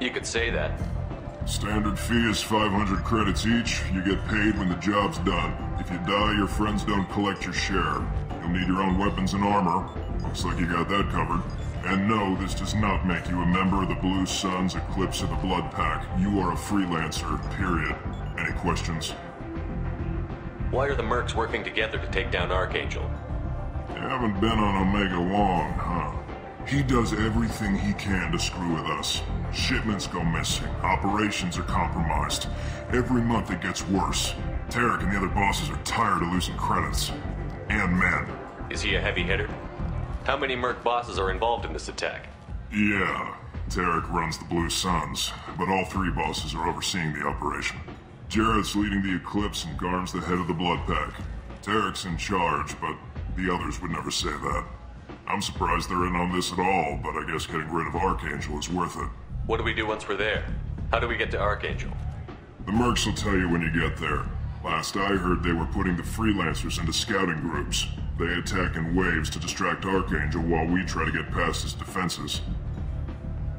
You could say that. Standard fee is 500 credits each. You get paid when the job's done. If you die, your friends don't collect your share. You'll need your own weapons and armor. Looks like you got that covered. And no, this does not make you a member of the Blue Suns, Eclipse, or the Blood Pack. You are a freelancer, period. Any questions? Why are the mercs working together to take down Archangel? You haven't been on Omega long, huh? He does everything he can to screw with us. Shipments go missing. Operations are compromised. Every month it gets worse. Tarek and the other bosses are tired of losing credits. And men. Is he a heavy hitter? How many merc bosses are involved in this attack? Yeah, Tarek runs the Blue Suns, but all three bosses are overseeing the operation. Jarrett's leading the Eclipse and Garm's the head of the Blood Pack. Tarek's in charge, but the others would never say that. I'm surprised they're in on this at all, but I guess getting rid of Archangel is worth it. What do we do once we're there? How do we get to Archangel? The mercs will tell you when you get there. Last I heard, they were putting the freelancers into scouting groups. They attack in waves to distract Archangel while we try to get past his defenses.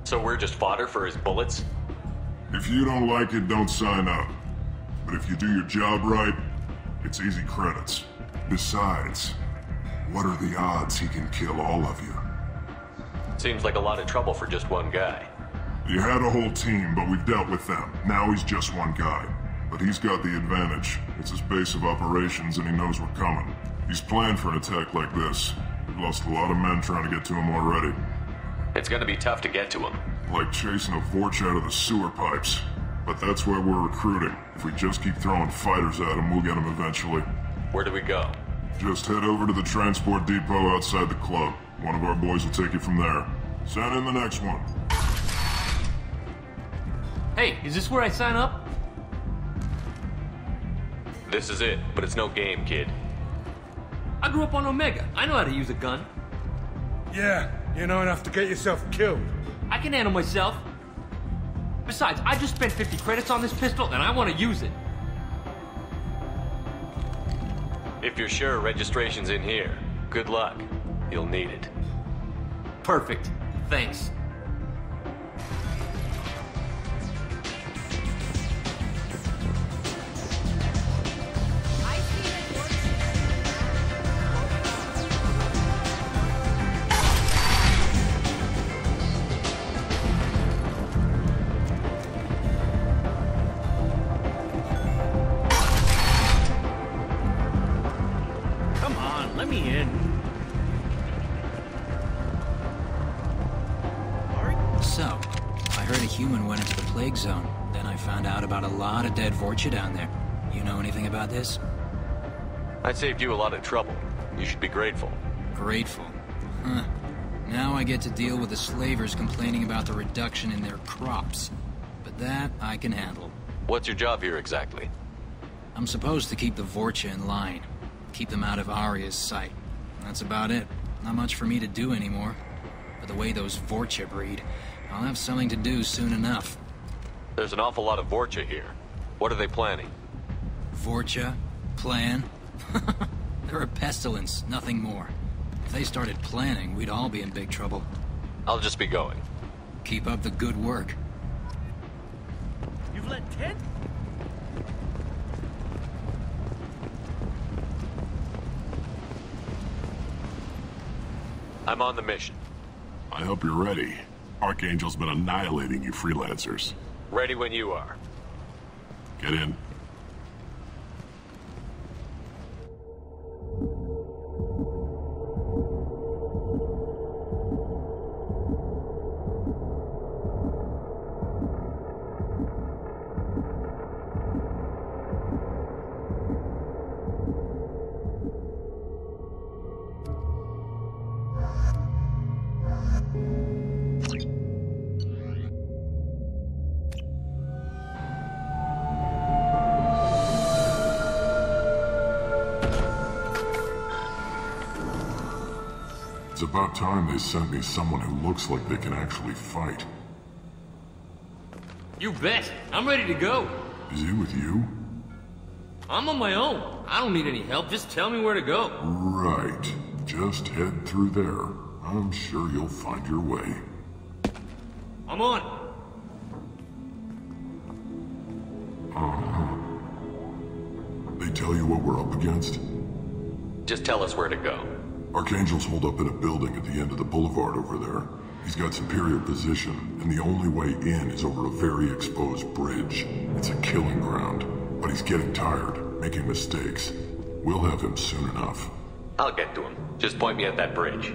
So we're just fodder for his bullets? If you don't like it, don't sign up. But if you do your job right, it's easy credits. Besides, what are the odds he can kill all of you? Seems like a lot of trouble for just one guy. You had a whole team, but we've dealt with them. Now he's just one guy. But he's got the advantage. It's his base of operations and he knows we're coming. He's planned for an attack like this. We've lost a lot of men trying to get to him already. It's gonna be tough to get to him. Like chasing a Vorch out of the sewer pipes. But that's why we're recruiting. If we just keep throwing fighters at him, we'll get him eventually. Where do we go? Just head over to the transport depot outside the club. One of our boys will take you from there. Send in the next one. Hey, is this where I sign up? This is it, but it's no game, kid. I grew up on Omega. I know how to use a gun. Yeah, you know enough to get yourself killed. I can handle myself. Besides, I just spent 50 credits on this pistol, and I want to use it. If you're sure registration's in here, good luck. You'll need it. Perfect. Thanks. Come on, let me in. So, I heard a human went into the plague zone. Then I found out about a lot of dead Vorcha down there. You know anything about this? I saved you a lot of trouble. You should be grateful. Grateful. Huh. Now I get to deal with the slavers complaining about the reduction in their crops. But that I can handle. What's your job here exactly? I'm supposed to keep the Vorcha in line. Keep them out of Arya's sight. That's about it. Not much for me to do anymore. But the way those Vorcha breed, I'll have something to do soon enough. There's an awful lot of Vorcha here. What are they planning? Vorcha? Plan? They're a pestilence, nothing more. If they started planning, we'd all be in big trouble. I'll just be going. Keep up the good work. You've let 10? I'm on the mission. I hope you're ready. Archangel's been annihilating you freelancers. Ready when you are. Get in. It's about time they sent me someone who looks like they can actually fight. You bet. I'm ready to go. Is he with you? I'm on my own. I don't need any help. Just tell me where to go. Right. Just head through there. I'm sure you'll find your way. I'm on. They tell you what we're up against? Just tell us where to go. Archangel's holed up in a building at the end of the boulevard over there. He's got superior position, and the only way in is over a very exposed bridge. It's a killing ground, but he's getting tired, making mistakes. We'll have him soon enough. I'll get to him. Just point me at that bridge.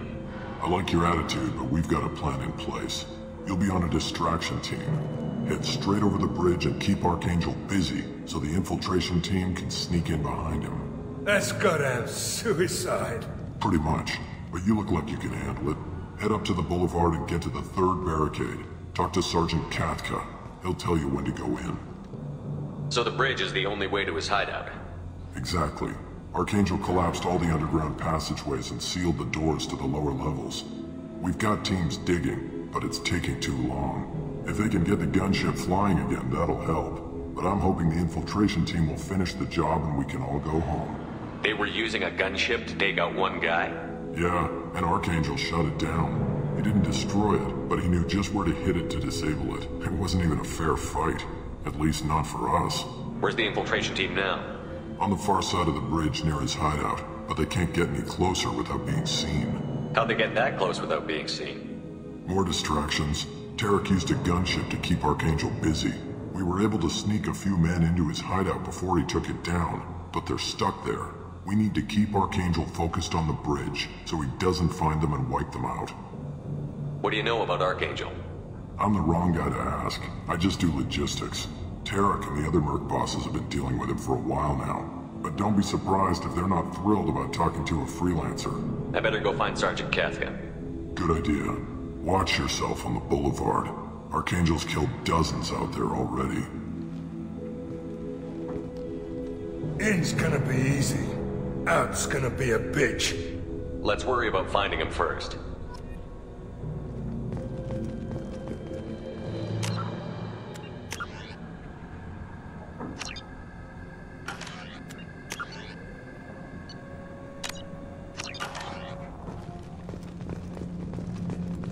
I like your attitude, but we've got a plan in place. You'll be on a distraction team. Head straight over the bridge and keep Archangel busy, so the infiltration team can sneak in behind him. That's goddamn suicide. Pretty much, but you look like you can handle it. Head up to the boulevard and get to the third barricade. Talk to Sergeant Katka. He'll tell you when to go in. So the bridge is the only way to his hideout? Exactly. Archangel collapsed all the underground passageways and sealed the doors to the lower levels. We've got teams digging, but it's taking too long. If they can get the gunship flying again, that'll help. But I'm hoping the infiltration team will finish the job and we can all go home. They were using a gunship to take out one guy? Yeah, and Archangel shut it down. He didn't destroy it, but he knew just where to hit it to disable it. It wasn't even a fair fight. At least not for us. Where's the infiltration team now? On the far side of the bridge near his hideout, but they can't get any closer without being seen. How'd they get that close without being seen? More distractions. Tarek used a gunship to keep Archangel busy. We were able to sneak a few men into his hideout before he took it down, but they're stuck there. We need to keep Archangel focused on the bridge, so he doesn't find them and wipe them out. What do you know about Archangel? I'm the wrong guy to ask. I just do logistics. Tarek and the other merc bosses have been dealing with him for a while now. but don't be surprised if they're not thrilled about talking to a freelancer. I better go find Sergeant Kafka. Good idea. Watch yourself on the boulevard. Archangel's killed dozens out there already. In's gonna be easy. Out's gonna be a bitch. Let's worry about finding him first.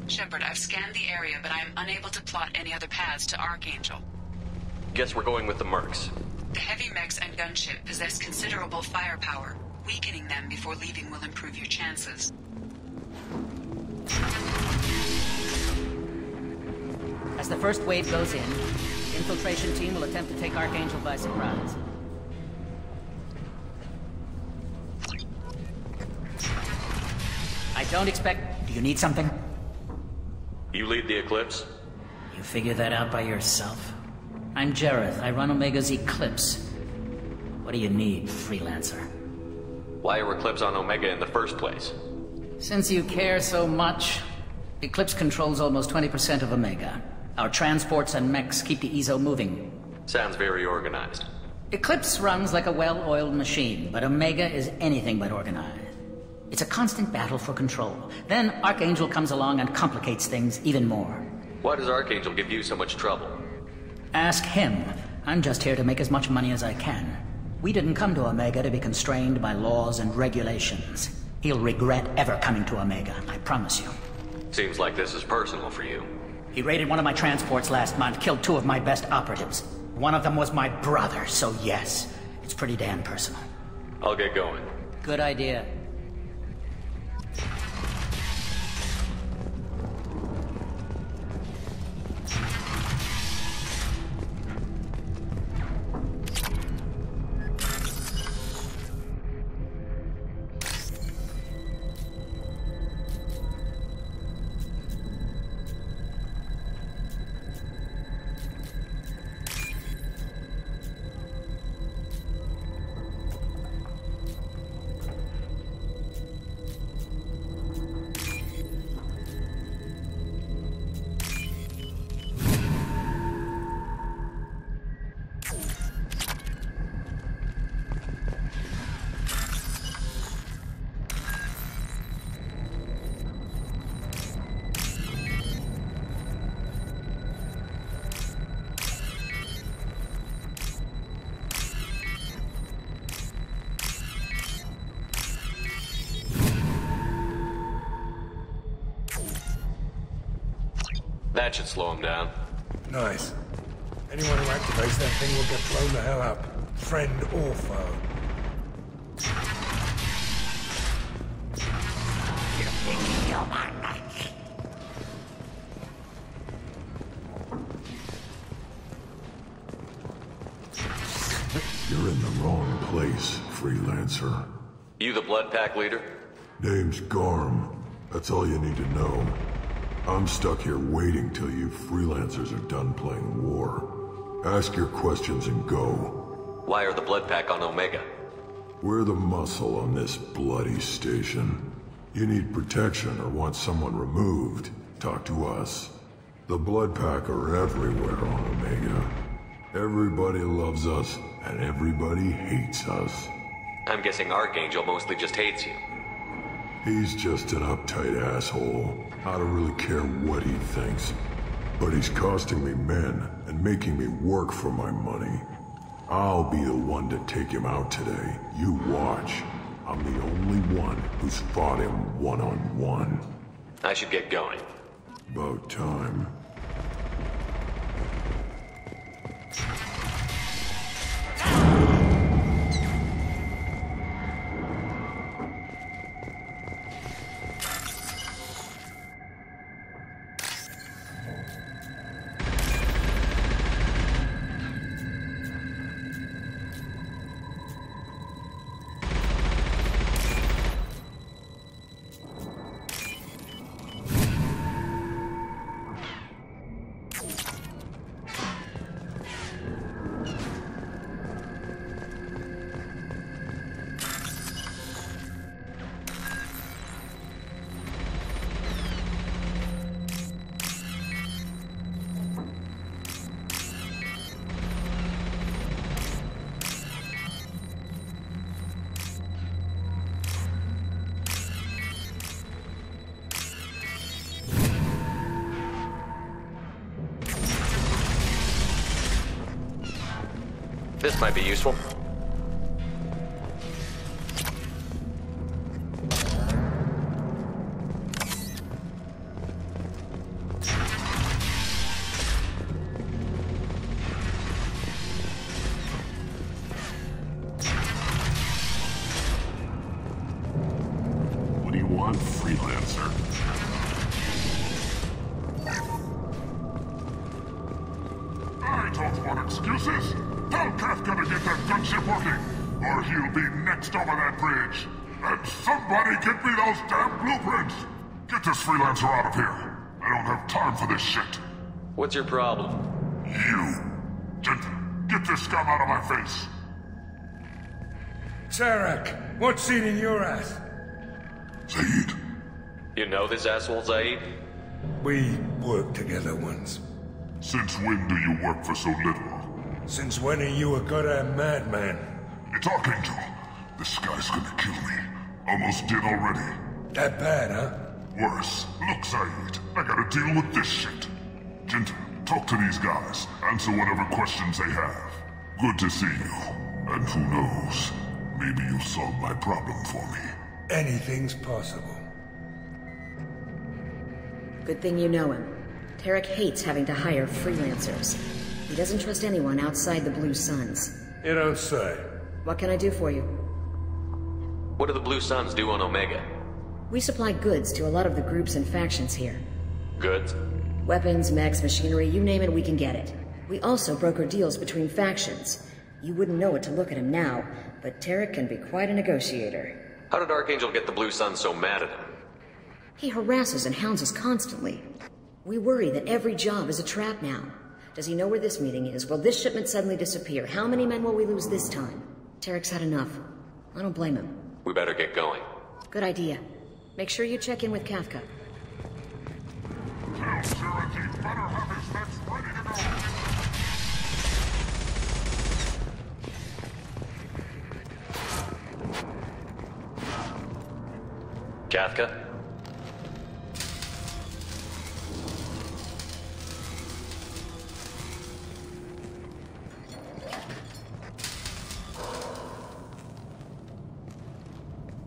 Shepard, I've scanned the area, but I am unable to plot any other paths to Archangel. Guess we're going with the Mercs. The heavy mechs and gunship possess considerable firepower. Weakening them before leaving will improve your chances. As the first wave goes in, the infiltration team will attempt to take Archangel by surprise. I don't expect... Do you need something? You lead the Eclipse? You figure that out by yourself? I'm Jareth. I run Omega's Eclipse. What do you need, freelancer? Why are Eclipse on Omega in the first place? Since you care so much, Eclipse controls almost 20% of Omega. Our transports and mechs keep the EZO moving. Sounds very organized. Eclipse runs like a well-oiled machine, but Omega is anything but organized. It's a constant battle for control. Then Archangel comes along and complicates things even more. Why does Archangel give you so much trouble? Ask him. I'm just here to make as much money as I can. We didn't come to Omega to be constrained by laws and regulations. He'll regret ever coming to Omega, I promise you. Seems like this is personal for you. He raided one of my transports last month, killed 2 of my best operatives. One of them was my brother, so yes, it's pretty damn personal. I'll get going. Good idea. That should slow him down. Nice. Anyone who activates that thing will get blown the hell up. Friend or foe. You're in the wrong place, freelancer. You the Blood Pack leader? Name's Garm. That's all you need to know. I'm stuck here waiting till you freelancers are done playing war. Ask your questions and go. Why are the Blood Pack on Omega? We're the muscle on this bloody station. You need protection or want someone removed, talk to us. The Blood Pack are everywhere on Omega. Everybody loves us, and everybody hates us. I'm guessing Archangel mostly just hates you. He's just an uptight asshole. I don't really care what he thinks. But he's costing me men and making me work for my money. I'll be the one to take him out today. You watch. I'm the only one who's fought him one-on-one. I should get going. About time. This might be useful. What do you want, freelancer? I don't want excuses. Tell Kafka to get that gunship working, or he'll be next over that bridge. And somebody get me those damn blueprints! Get this freelancer out of here. I don't have time for this shit. What's your problem? You. Get this scum out of my face. Tarek, what's eating your ass? Zaid. You know this asshole, Zaid? We worked together once. Since when do you work for so little? Since when are you a goddamn madman? It's Archangel. This guy's gonna kill me. Almost did already. That bad, huh? Worse. Look, Zaid, I gotta deal with this shit. Jinta, talk to these guys. Answer whatever questions they have. Good to see you. And who knows, maybe you'll solve my problem for me. Anything's possible. Good thing you know him. Tarek hates having to hire freelancers. He doesn't trust anyone outside the Blue Suns. You don't say. What can I do for you? What do the Blue Suns do on Omega? We supply goods to a lot of the groups and factions here. Goods? Weapons, mechs, machinery, you name it, we can get it. We also broker deals between factions. You wouldn't know it to look at him now, but Tarek can be quite a negotiator. How did Archangel get the Blue Suns so mad at him? He harasses and hounds us constantly. We worry that every job is a trap now. Does he know where this meeting is? Will this shipment suddenly disappear? How many men will we lose this time? Tarek's had enough. I don't blame him. We better get going. Good idea. Make sure you check in with Kafka. Tell Tarek he better have his mechs ready to go. Kafka?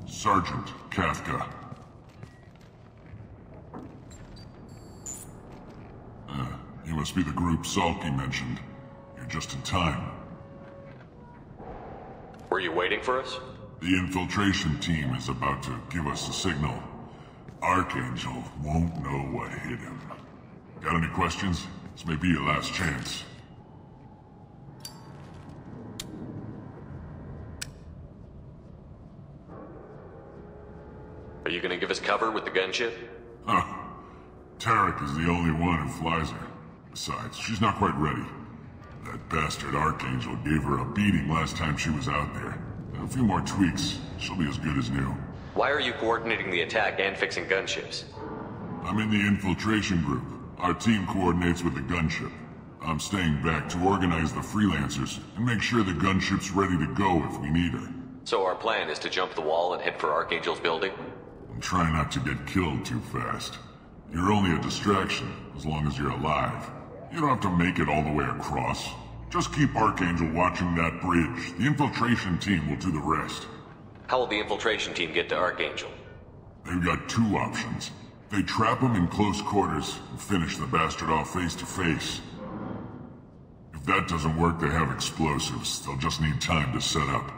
Sergeant Kafka. You must be the group Salky mentioned. You're just in time. Were you waiting for us? The infiltration team is about to give us a signal. Archangel won't know what hit him. Got any questions? This may be your last chance. Are you gonna give us cover with the gunship? Huh. Tarek is the only one who flies her. Besides, she's not quite ready. That bastard Archangel gave her a beating last time she was out there. A few more tweaks, she'll be as good as new. Why are you coordinating the attack and fixing gunships? I'm in the infiltration group. Our team coordinates with the gunship. I'm staying back to organize the freelancers and make sure the gunship's ready to go if we need her. So our plan is to jump the wall and head for Archangel's building? And try not to get killed too fast. You're only a distraction, as long as you're alive. You don't have to make it all the way across. Just keep Archangel watching that bridge. The infiltration team will do the rest. How will the infiltration team get to Archangel? They've got two options. They trap him in close quarters and finish the bastard off face to face. If that doesn't work, they have explosives. They'll just need time to set up.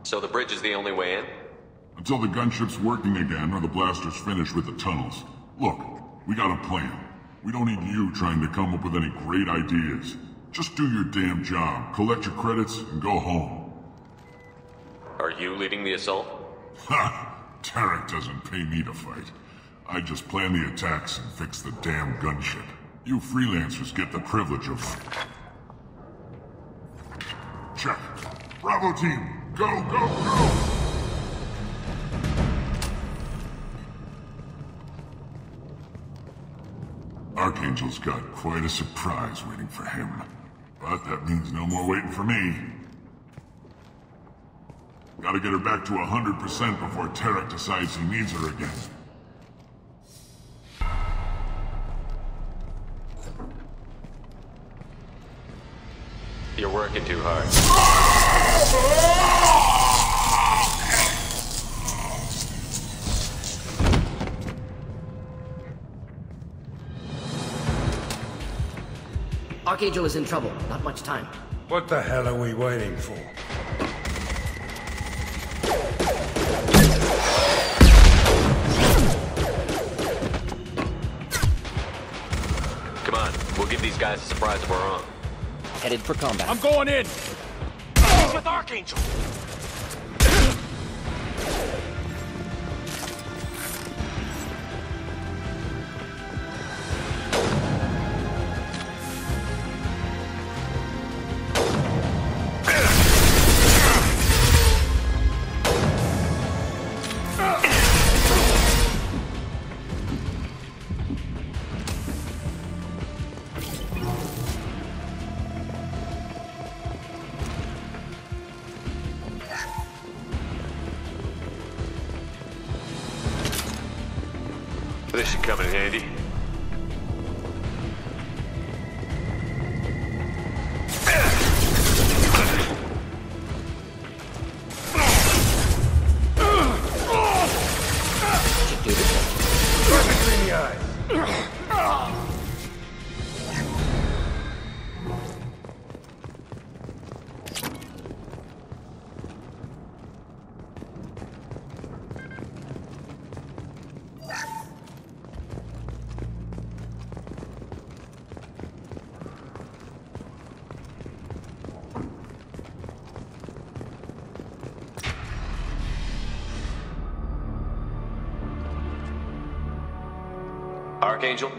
So the bridge is the only way in? Until the gunship's working again or the blasters finish with the tunnels. Look, we got a plan. We don't need you trying to come up with any great ideas. Just do your damn job, collect your credits, and go home. Are you leading the assault? Ha! Tarek doesn't pay me to fight. I just plan the attacks and fix the damn gunship. You freelancers get the privilege of... Check. Bravo team, go, go, go! Archangel's got quite a surprise waiting for him. But that means no more waiting for me. Gotta get her back to 100% before Tarek decides he needs her again. working too hard. Archangel is in trouble. Not much time. What the hell are we waiting for? Come on, we'll give these guys a surprise of our own. Headed for combat. I'm going in! He's with Archangel! This should come in handy. Perfectly in the eye. Archangel?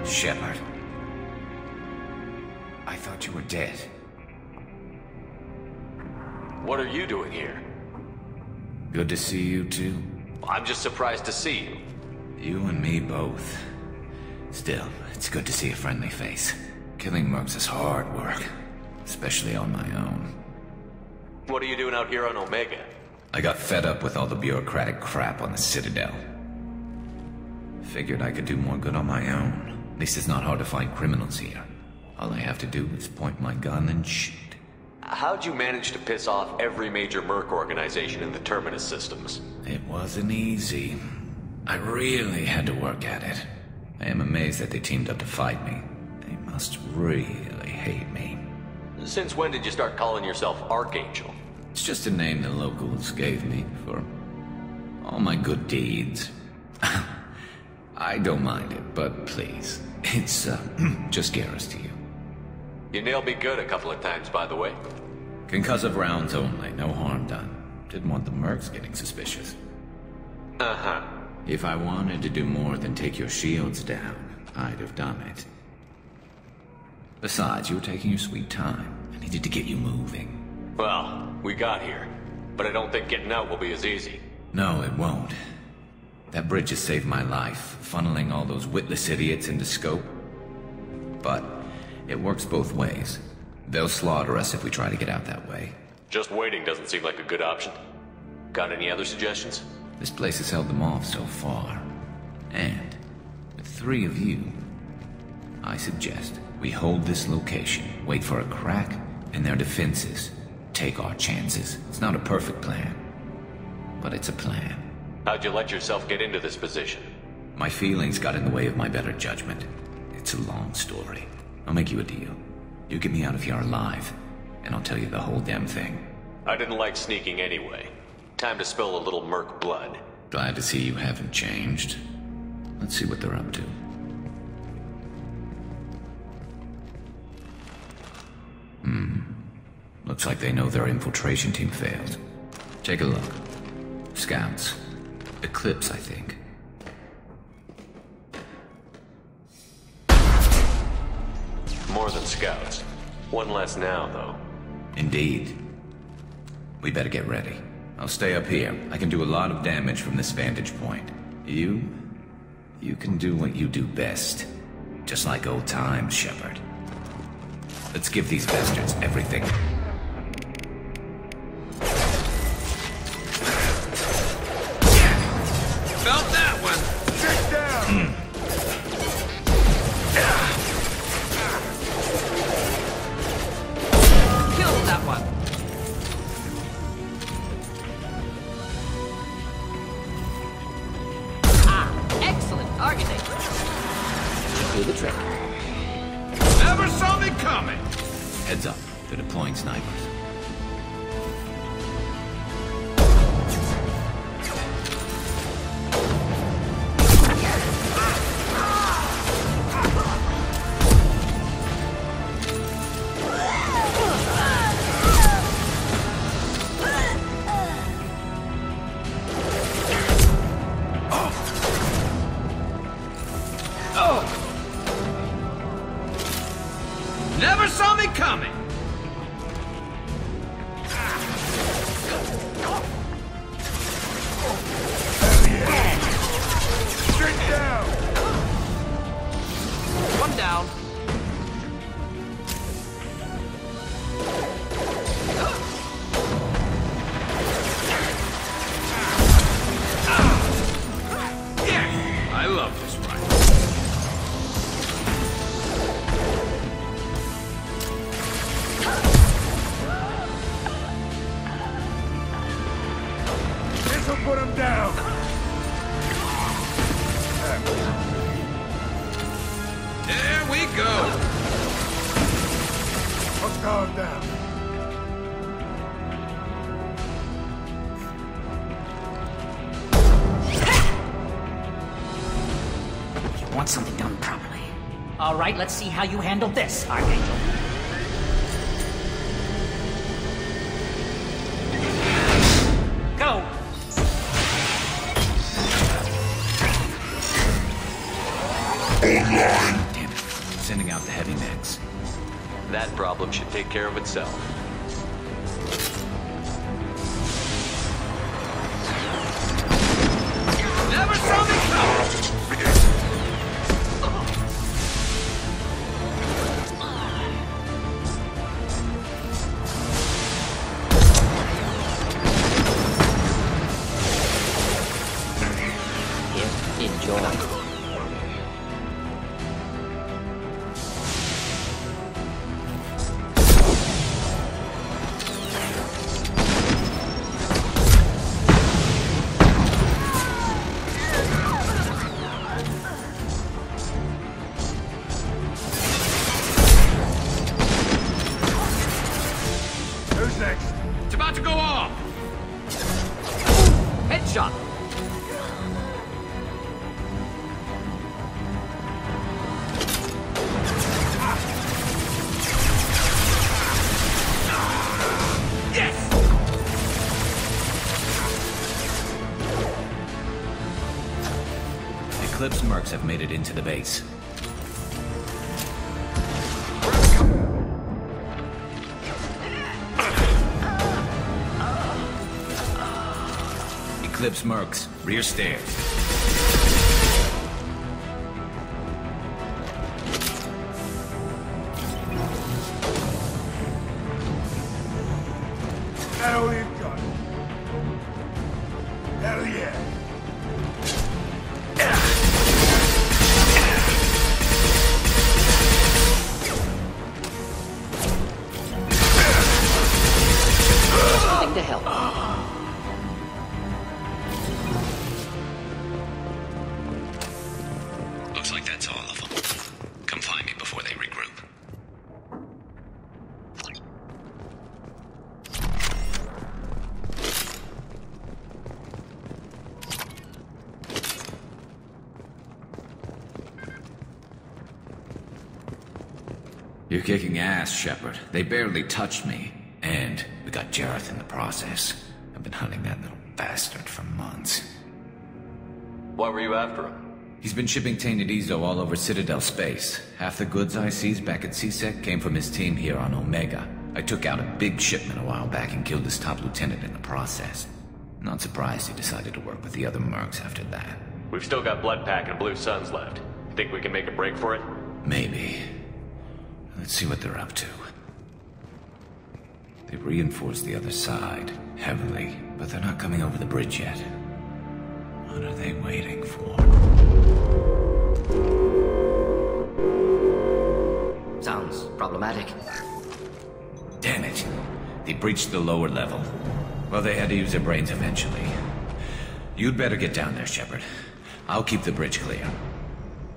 Shepard. I thought you were dead. What are you doing here? Good to see you too. I'm just surprised to see you. You and me both. Still, it's good to see a friendly face. Killing mercs is hard work, especially on my own. What are you doing out here on Omega? I got fed up with all the bureaucratic crap on the Citadel. Figured I could do more good on my own. At least it's not hard to find criminals here. All I have to do is point my gun and shoot. How'd you manage to piss off every major merc organization in the Terminus systems? It wasn't easy. I really had to work at it. I am amazed that they teamed up to fight me. They must really hate me. Since when did you start calling yourself Archangel? It's just a name the locals gave me for all my good deeds. I don't mind it, but please, it's just Garrus to you. You nailed me good a couple of times, by the way. Concussive rounds only, no harm done. Didn't want the mercs getting suspicious. Uh-huh. If I wanted to do more than take your shields down, I'd have done it. Besides, you were taking your sweet time. I needed to get you moving. Well, we got here. But I don't think getting out will be as easy. No, it won't. That bridge has saved my life, funneling all those witless idiots into scope. But it works both ways. They'll slaughter us if we try to get out that way. Just waiting doesn't seem like a good option. Got any other suggestions? This place has held them off so far. And with 3 of you, I suggest we hold this location, wait for a crack in their defenses, take our chances. It's not a perfect plan, but it's a plan. How'd you let yourself get into this position? My feelings got in the way of my better judgment. It's a long story. I'll make you a deal. You get me out of here alive, and I'll tell you the whole damn thing. I didn't like sneaking anyway. Time to spill a little merc blood. Glad to see you haven't changed. Let's see what they're up to. Looks like they know their infiltration team failed. Take a look. Scouts. Eclipse, I think. More than scouts. One less now, though. Indeed. We better get ready. I'll stay up here. I can do a lot of damage from this vantage point. You can do what you do best. Just like old times, Shepard. Let's give these bastards everything. Felt that one! Sit down! Kill that one! Excellent targeting! Do the trick. Never saw me coming! Heads up, they're deploying snipers. Never saw me coming! Straight down! One down. I love this rifle. This'll put him down. There we go. Let's go down. You want something done properly. All right, let's see how you handle this, Archangel. Go! Damn it. Sending out the heavy mechs. That problem should take care of itself. Never saw me coming! Enjoy. Who's next? It's about to go off! Headshot! Yes! Eclipse mercs have made it into the base. Eclipse mercs, rear stairs. That all you got? Hell yeah! Something to help. Looks like that's all of them. Come find me before they regroup. You're kicking ass, Shepard. They barely touched me. And we got Jareth in the process. I've been hunting that little bastard for months. Why were you after him? He's been shipping tainted Ezo all over Citadel space. Half the goods I seized back at CSEC came from his team here on Omega. I took out a big shipment a while back and killed his top lieutenant in the process. Not surprised he decided to work with the other mercs after that. We've still got Bloodpack and Blue Suns left. Think we can make a break for it? Maybe. Let's see what they're up to. They've reinforced the other side, heavily, but they're not coming over the bridge yet. What are they waiting for? Sounds problematic. Damn it. They breached the lower level. Well, they had to use their brains eventually. You'd better get down there, Shepard. I'll keep the bridge clear.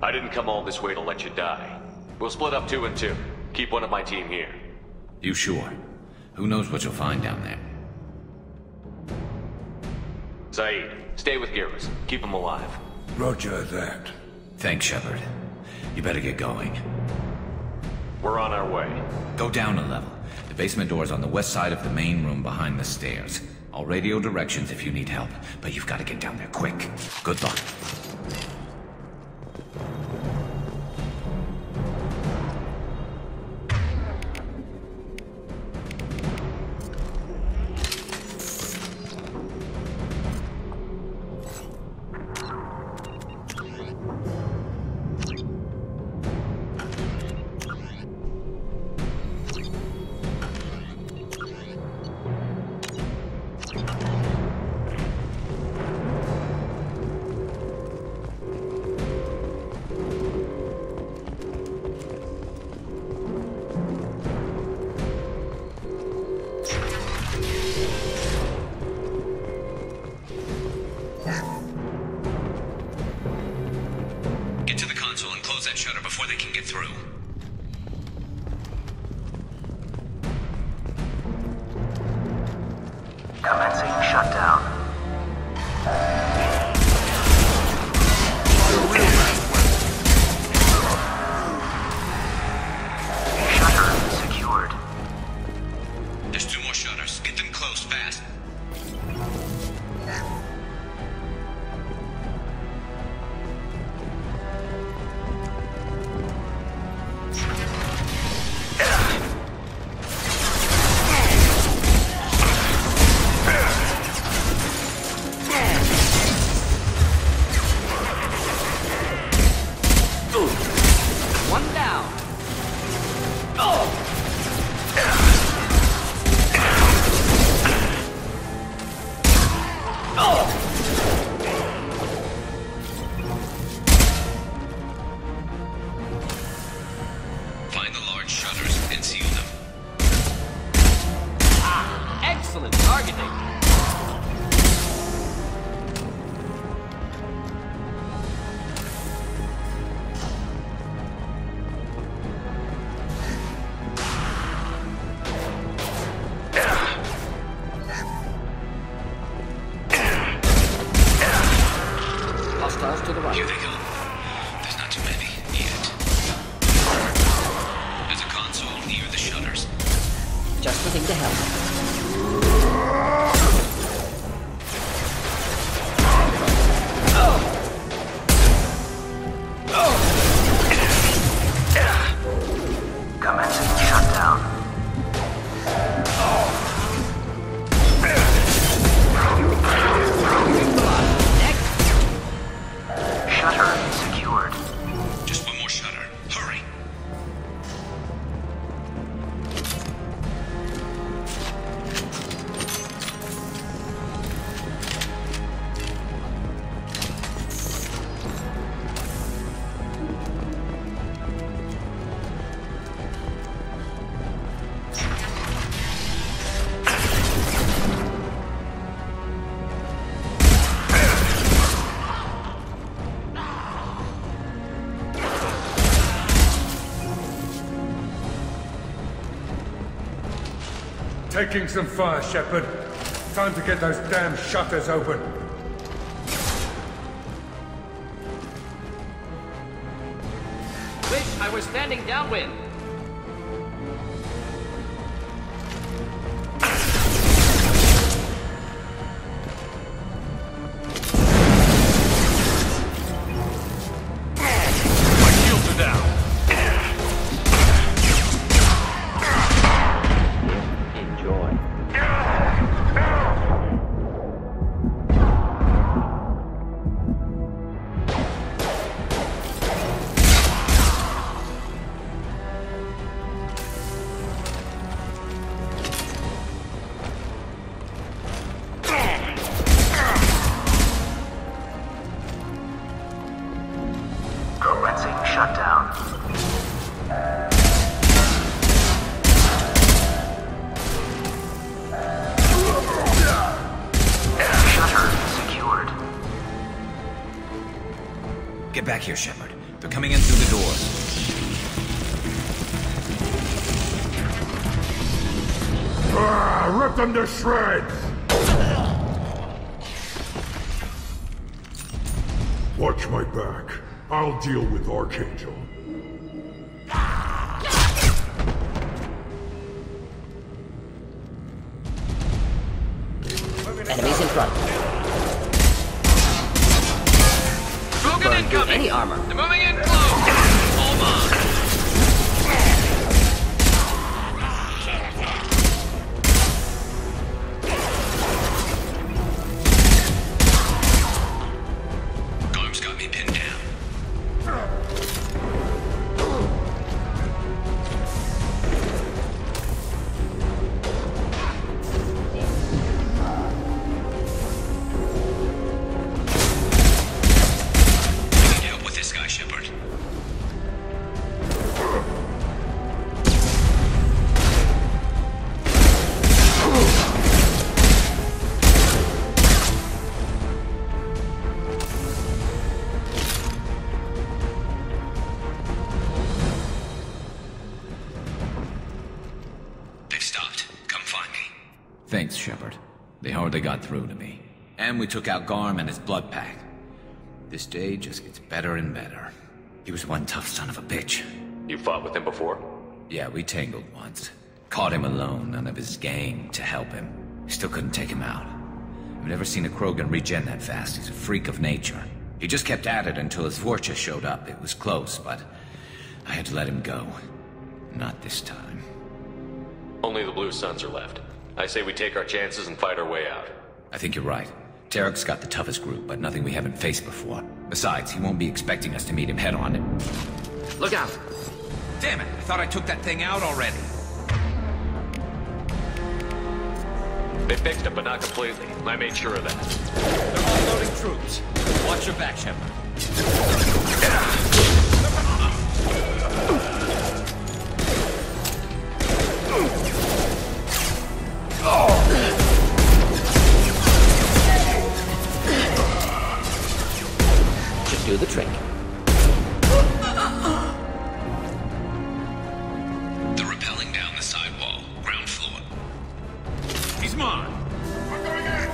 I didn't come all this way to let you die. We'll split up 2 and 2. Keep one of my team here. You sure? Who knows what you'll find down there? Saeed, stay with Garrus. Keep him alive. Roger that. Thanks, Shepard. You better get going. We're on our way. Go down a level. The basement door's on the west side of the main room behind the stairs. I'll radio directions if you need help, but you've got to get down there quick. Good luck. Taking some fire, Shepard. Time to get those damn shutters open. Wish I was standing downwind. sequencing shut down. Shutter secured. Get back here, Shepard. They're coming in through the doors. Rip them to shreds! Watch my back. I'll deal with Archangel. Enemies in front. Broken incoming! Any armor. They're moving in close! All mine! Garm's got me pinned down. I need help with this guy, Shepard. They've stopped. Come find me. Thanks, Shepard. They hardly got through to me. And we took out Garm and his blood pack. This day just gets better and better. He was one tough son of a bitch. You fought with him before? Yeah, we tangled once. Caught him alone, none of his gang to help him. Still couldn't take him out. I've never seen a Krogan regen that fast. He's a freak of nature. He just kept at it until his Vorcha showed up. It was close, but I had to let him go. Not this time. Only the Blue Suns are left. I say we take our chances and fight our way out. I think you're right. Tarek's got the toughest group, but nothing we haven't faced before. Besides, he won't be expecting us to meet him head-on. Look out! Damn it! I thought I took that thing out already. They fixed it, but not completely. I made sure of that. They're unloading troops. Watch your back, Shepard. Should do the trick. They're rappelling down the side wall, ground floor. He's mine! I'm going in!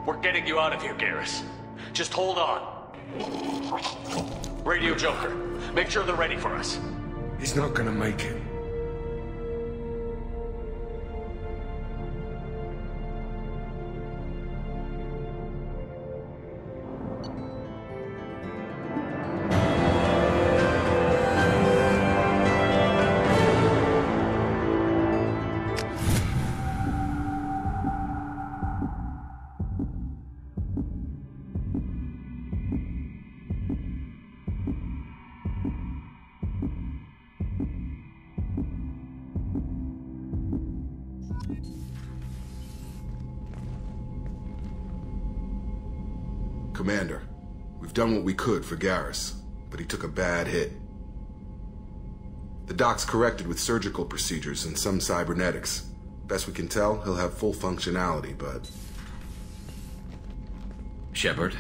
We're getting you out of here, Garrus. Just hold on. Radio Joker, make sure they're ready for us. He's not gonna make it. Commander, we've done what we could for Garrus, but he took a bad hit. The doc's corrected with surgical procedures and some cybernetics. Best we can tell, he'll have full functionality, but... Shepard?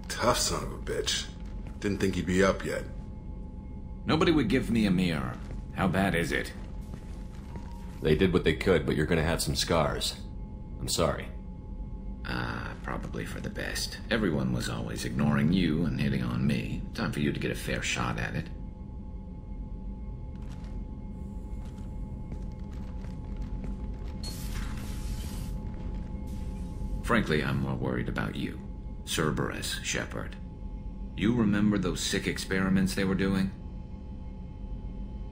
Tough son of a bitch. Didn't think he'd be up yet. Nobody would give me a mirror. How bad is it? They did what they could, but you're gonna have some scars. I'm sorry. Probably for the best. Everyone was always ignoring you and hitting on me. Time for you to get a fair shot at it. Frankly, I'm more worried about you. Cerberus, Shepard. You remember those sick experiments they were doing?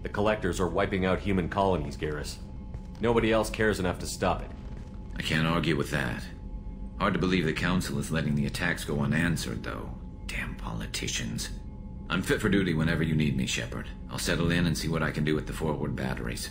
The Collectors are wiping out human colonies, Garrus. Nobody else cares enough to stop it. I can't argue with that. Hard to believe the Council is letting the attacks go unanswered, though. Damn politicians. I'm fit for duty whenever you need me, Shepard. I'll settle in and see what I can do with the forward batteries.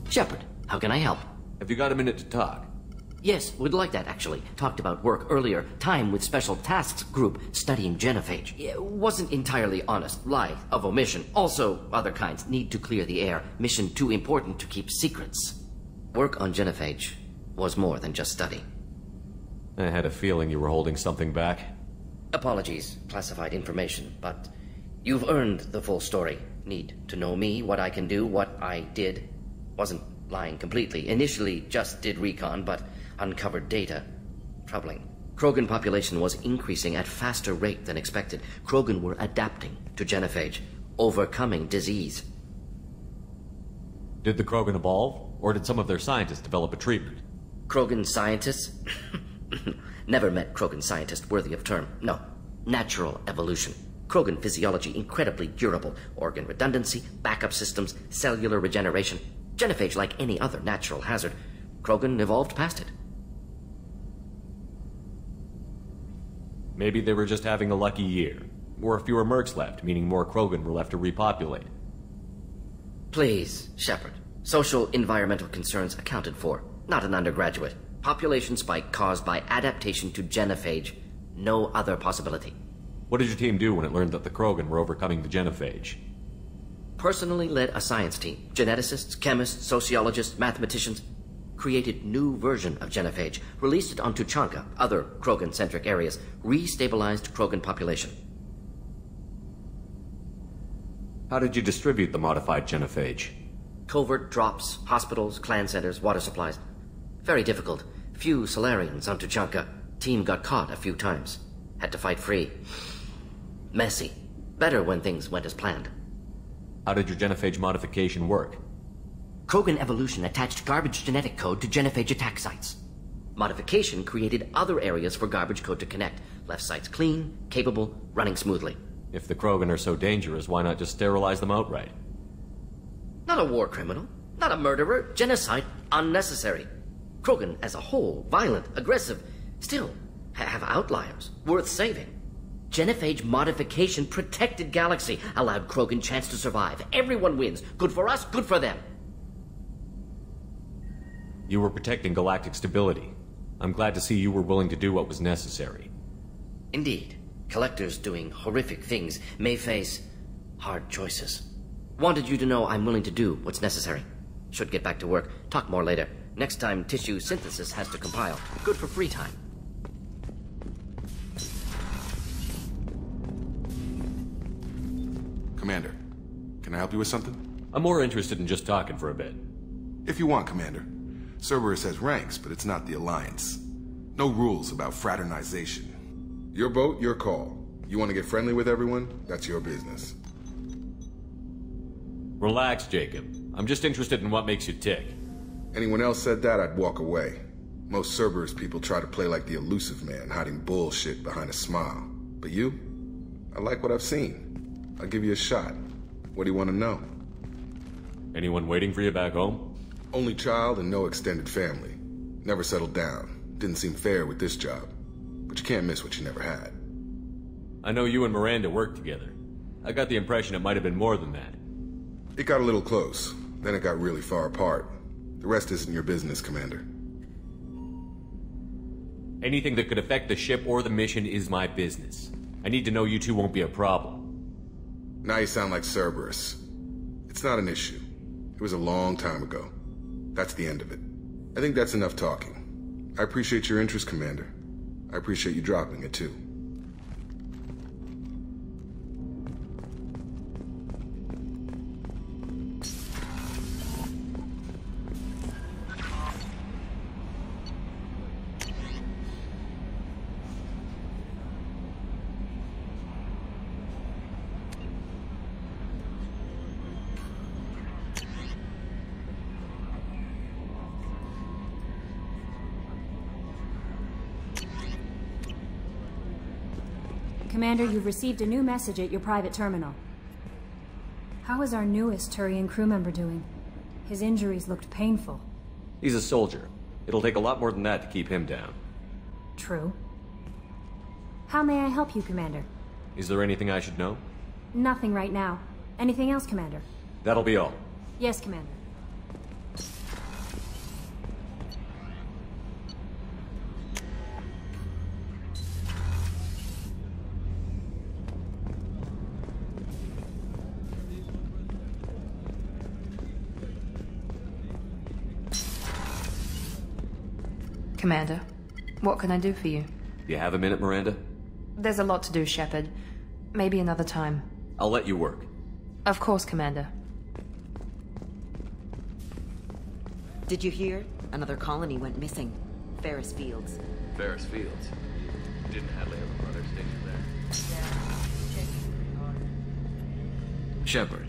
Shepard, how can I help? Have you got a minute to talk? Yes, would like that, actually. Talked about work earlier. Time with Special Tasks Group studying genophage. Wasn't entirely honest. Lie of omission. Also, other kinds. Need to clear the air. Mission too important to keep secrets. Work on genophage was more than just study. I had a feeling you were holding something back. Apologies, classified information, but you've earned the full story. Need to know me, what I can do, what I did. Wasn't lying completely. Initially just did recon, but uncovered data. Troubling. Krogan population was increasing at faster rate than expected. Krogan were adapting to genophage, overcoming disease. Did the Krogan evolve, or did some of their scientists develop a treatment? Krogan scientists? Never met Krogan scientist worthy of term. No. Natural evolution. Krogan physiology incredibly durable. Organ redundancy, backup systems, cellular regeneration. Genophage like any other natural hazard. Krogan evolved past it. Maybe they were just having a lucky year. Or fewer mercs left, meaning more Krogan were left to repopulate. Please, Shepard. Social environmental concerns accounted for. Not an undergraduate. Population spike caused by adaptation to genophage. No other possibility. What did your team do when it learned that the Krogan were overcoming the genophage? Personally led a science team. Geneticists, chemists, sociologists, mathematicians. Created new version of genophage. Released it on Tuchanka, other Krogan-centric areas. Restabilized Krogan population. How did you distribute the modified genophage? Covert drops, hospitals, clan centers, water supplies. Very difficult. Few Solarians on Tuchanka. Team got caught a few times. Had to fight free. Messy. Better when things went as planned. How did your genophage modification work? Krogan evolution attached garbage genetic code to genophage attack sites. Modification created other areas for garbage code to connect. Left sites clean, capable, running smoothly. If the Krogan are so dangerous, why not just sterilize them outright? Not a war criminal, not a murderer, genocide, unnecessary. Krogan as a whole, violent, aggressive, still have outliers, worth saving. Genophage modification protected Galaxy, allowed Krogan chance to survive. Everyone wins. Good for us, good for them. You were protecting galactic stability. I'm glad to see you were willing to do what was necessary. Indeed. Collectors doing horrific things may face hard choices. Wanted you to know I'm willing to do what's necessary. Should get back to work. Talk more later. Next time tissue synthesis has to compile. Good for free time. Commander, can I help you with something? I'm more interested in just talking for a bit. If you want, Commander. Cerberus has ranks, but it's not the Alliance. No rules about fraternization. Your boat, your call. You want to get friendly with everyone? That's your business. Relax, Jacob. I'm just interested in what makes you tick. Anyone else said that, I'd walk away. Most Cerberus people try to play like the elusive man, hiding bullshit behind a smile. But you? I like what I've seen. I'll give you a shot. What do you want to know? Anyone waiting for you back home? Only child and no extended family. Never settled down. Didn't seem fair with this job. But you can't miss what you never had. I know you and Miranda worked together. I got the impression it might have been more than that. It got a little close. Then it got really far apart. The rest isn't your business, Commander. Anything that could affect the ship or the mission is my business. I need to know you two won't be a problem. Now you sound like Cerberus. It's not an issue. It was a long time ago. That's the end of it. I think that's enough talking. I appreciate your interest, Commander. I appreciate you dropping it, too. Commander, you've received a new message at your private terminal. How is our newest Turian crew member doing? His injuries looked painful. He's a soldier. It'll take a lot more than that to keep him down. True. How may I help you, Commander? Is there anything I should know? Nothing right now. Anything else, Commander? That'll be all. Yes, Commander. Commander, what can I do for you? Do you have a minute, Miranda? There's a lot to do, Shepard. Maybe another time. I'll let you work. Of course, Commander. Did you hear? Another colony went missing. Ferris Fields. Ferris Fields? Didn't Hadley have a brother stationed there? Shepard,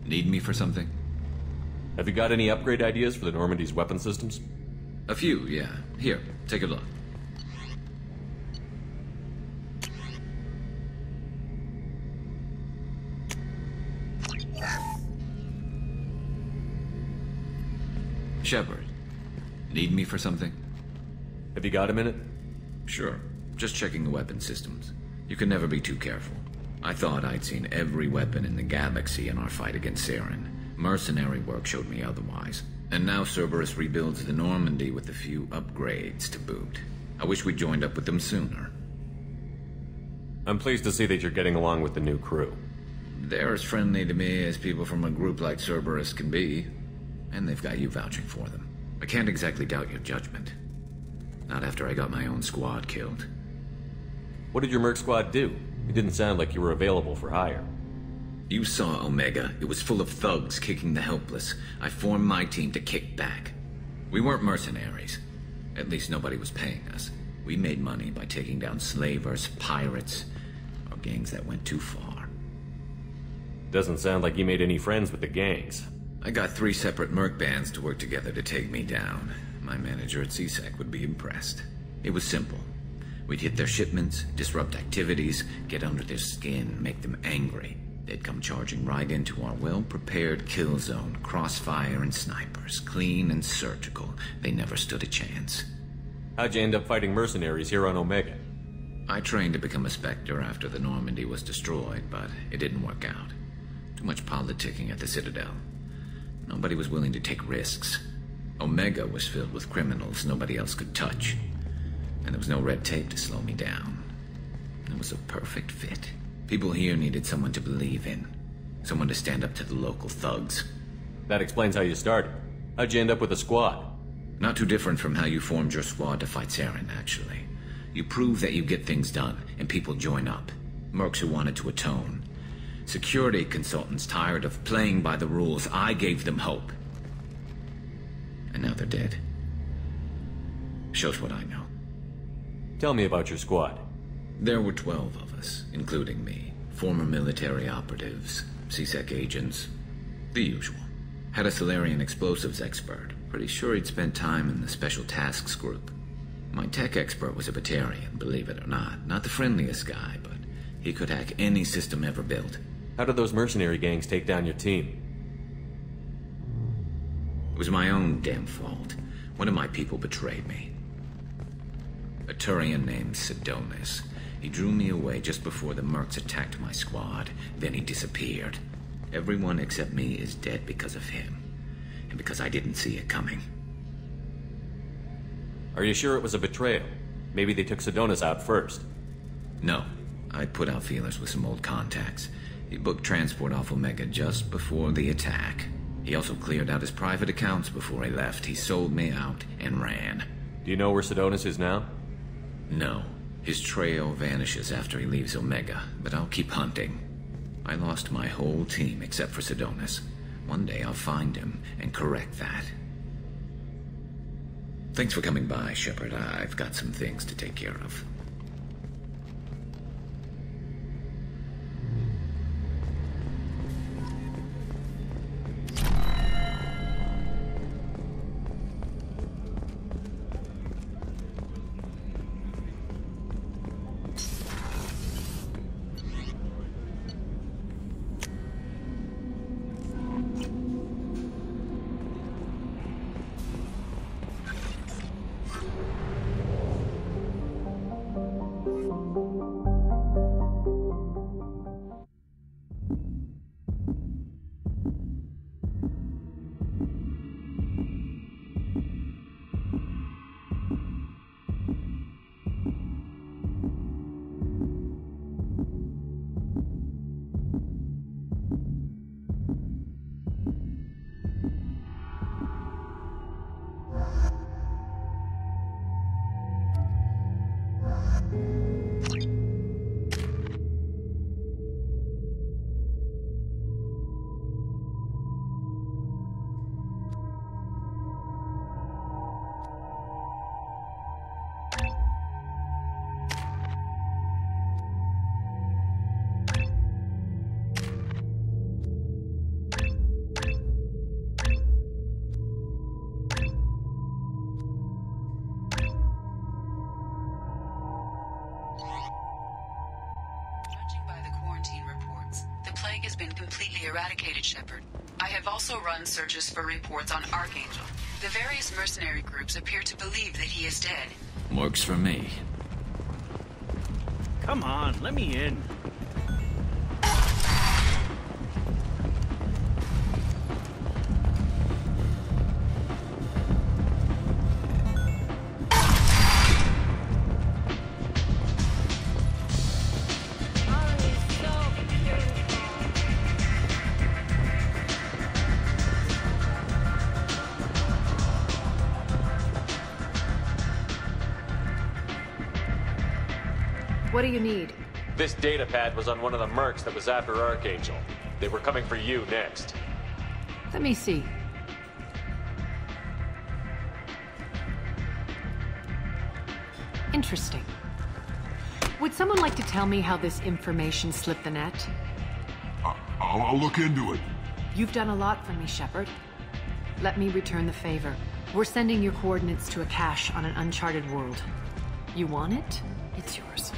need me for something? Have you got any upgrade ideas for the Normandy's weapon systems? A few, yeah. Here, take a look. Shepard, need me for something? Have you got a minute? Sure. Just checking the weapon systems. You can never be too careful. I thought I'd seen every weapon in the galaxy in our fight against Saren. Mercenary work showed me otherwise. And now Cerberus rebuilds the Normandy with a few upgrades to boot. I wish we joined up with them sooner. I'm pleased to see that you're getting along with the new crew. They're as friendly to me as people from a group like Cerberus can be. And they've got you vouching for them. I can't exactly doubt your judgment. Not after I got my own squad killed. What did your merc squad do? It didn't sound like you were available for hire. You saw Omega. It was full of thugs kicking the helpless. I formed my team to kick back. We weren't mercenaries. At least nobody was paying us. We made money by taking down slavers, pirates, or gangs that went too far. Doesn't sound like you made any friends with the gangs. I got 3 separate merc bands to work together to take me down. My manager at CSEC would be impressed. It was simple. We'd hit their shipments, disrupt activities, get under their skin, make them angry. They'd come charging right into our well-prepared kill zone, crossfire and snipers, clean and surgical. They never stood a chance. How'd you end up fighting mercenaries here on Omega? I trained to become a Spectre after the Normandy was destroyed, but it didn't work out. Too much politicking at the Citadel. Nobody was willing to take risks. Omega was filled with criminals nobody else could touch. And there was no red tape to slow me down. It was a perfect fit. People here needed someone to believe in. Someone to stand up to the local thugs. That explains how you started. How'd you end up with a squad? Not too different from how you formed your squad to fight Saren, actually. You prove that you get things done, and people join up. Mercs who wanted to atone. Security consultants tired of playing by the rules. I gave them hope. And now they're dead. Shows what I know. Tell me about your squad. There were 12 of us, including me. Former military operatives, CSEC agents, the usual. Had a Solarian explosives expert. Pretty sure he'd spent time in the Special Tasks Group. My tech expert was a Batarian, believe it or not. Not the friendliest guy, but he could hack any system ever built. How did those mercenary gangs take down your team? It was my own damn fault. One of my people betrayed me. A Turian named Sidonis. He drew me away just before the mercs attacked my squad. Then he disappeared. Everyone except me is dead because of him. And because I didn't see it coming. Are you sure it was a betrayal? Maybe they took Sidonis out first. No. I put out feelers with some old contacts. He booked transport off Omega just before the attack. He also cleared out his private accounts before he left. He sold me out and ran. Do you know where Sidonis is now? No. His trail vanishes after he leaves Omega, but I'll keep hunting. I lost my whole team except for Sidonis. One day I'll find him and correct that. Thanks for coming by, Shepard. I've got some things to take care of. has been completely eradicated, Shepard. I have also run searches for reports on Archangel. The various mercenary groups appear to believe that he is dead. Works for me. Come on, let me in. What do you need? This data pad was on one of the mercs that was after Archangel. They were coming for you next. Let me see. Interesting. Would someone like to tell me how this information slipped the net? I'll look into it. You've done a lot for me, Shepard. Let me return the favor. We're sending your coordinates to a cache on an uncharted world. You want it? It's yours.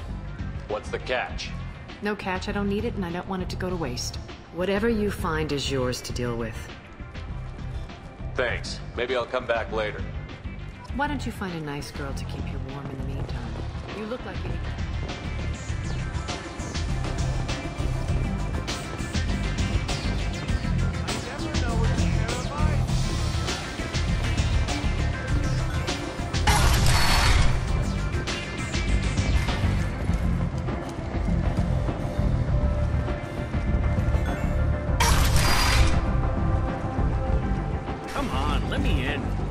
What's the catch? No catch, I don't need it, and I don't want it to go to waste. Whatever you find is yours to deal with. Thanks. Maybe I'll come back later. Why don't you find a nice girl to keep you warm in the meantime? You look like you... Come on, let me in.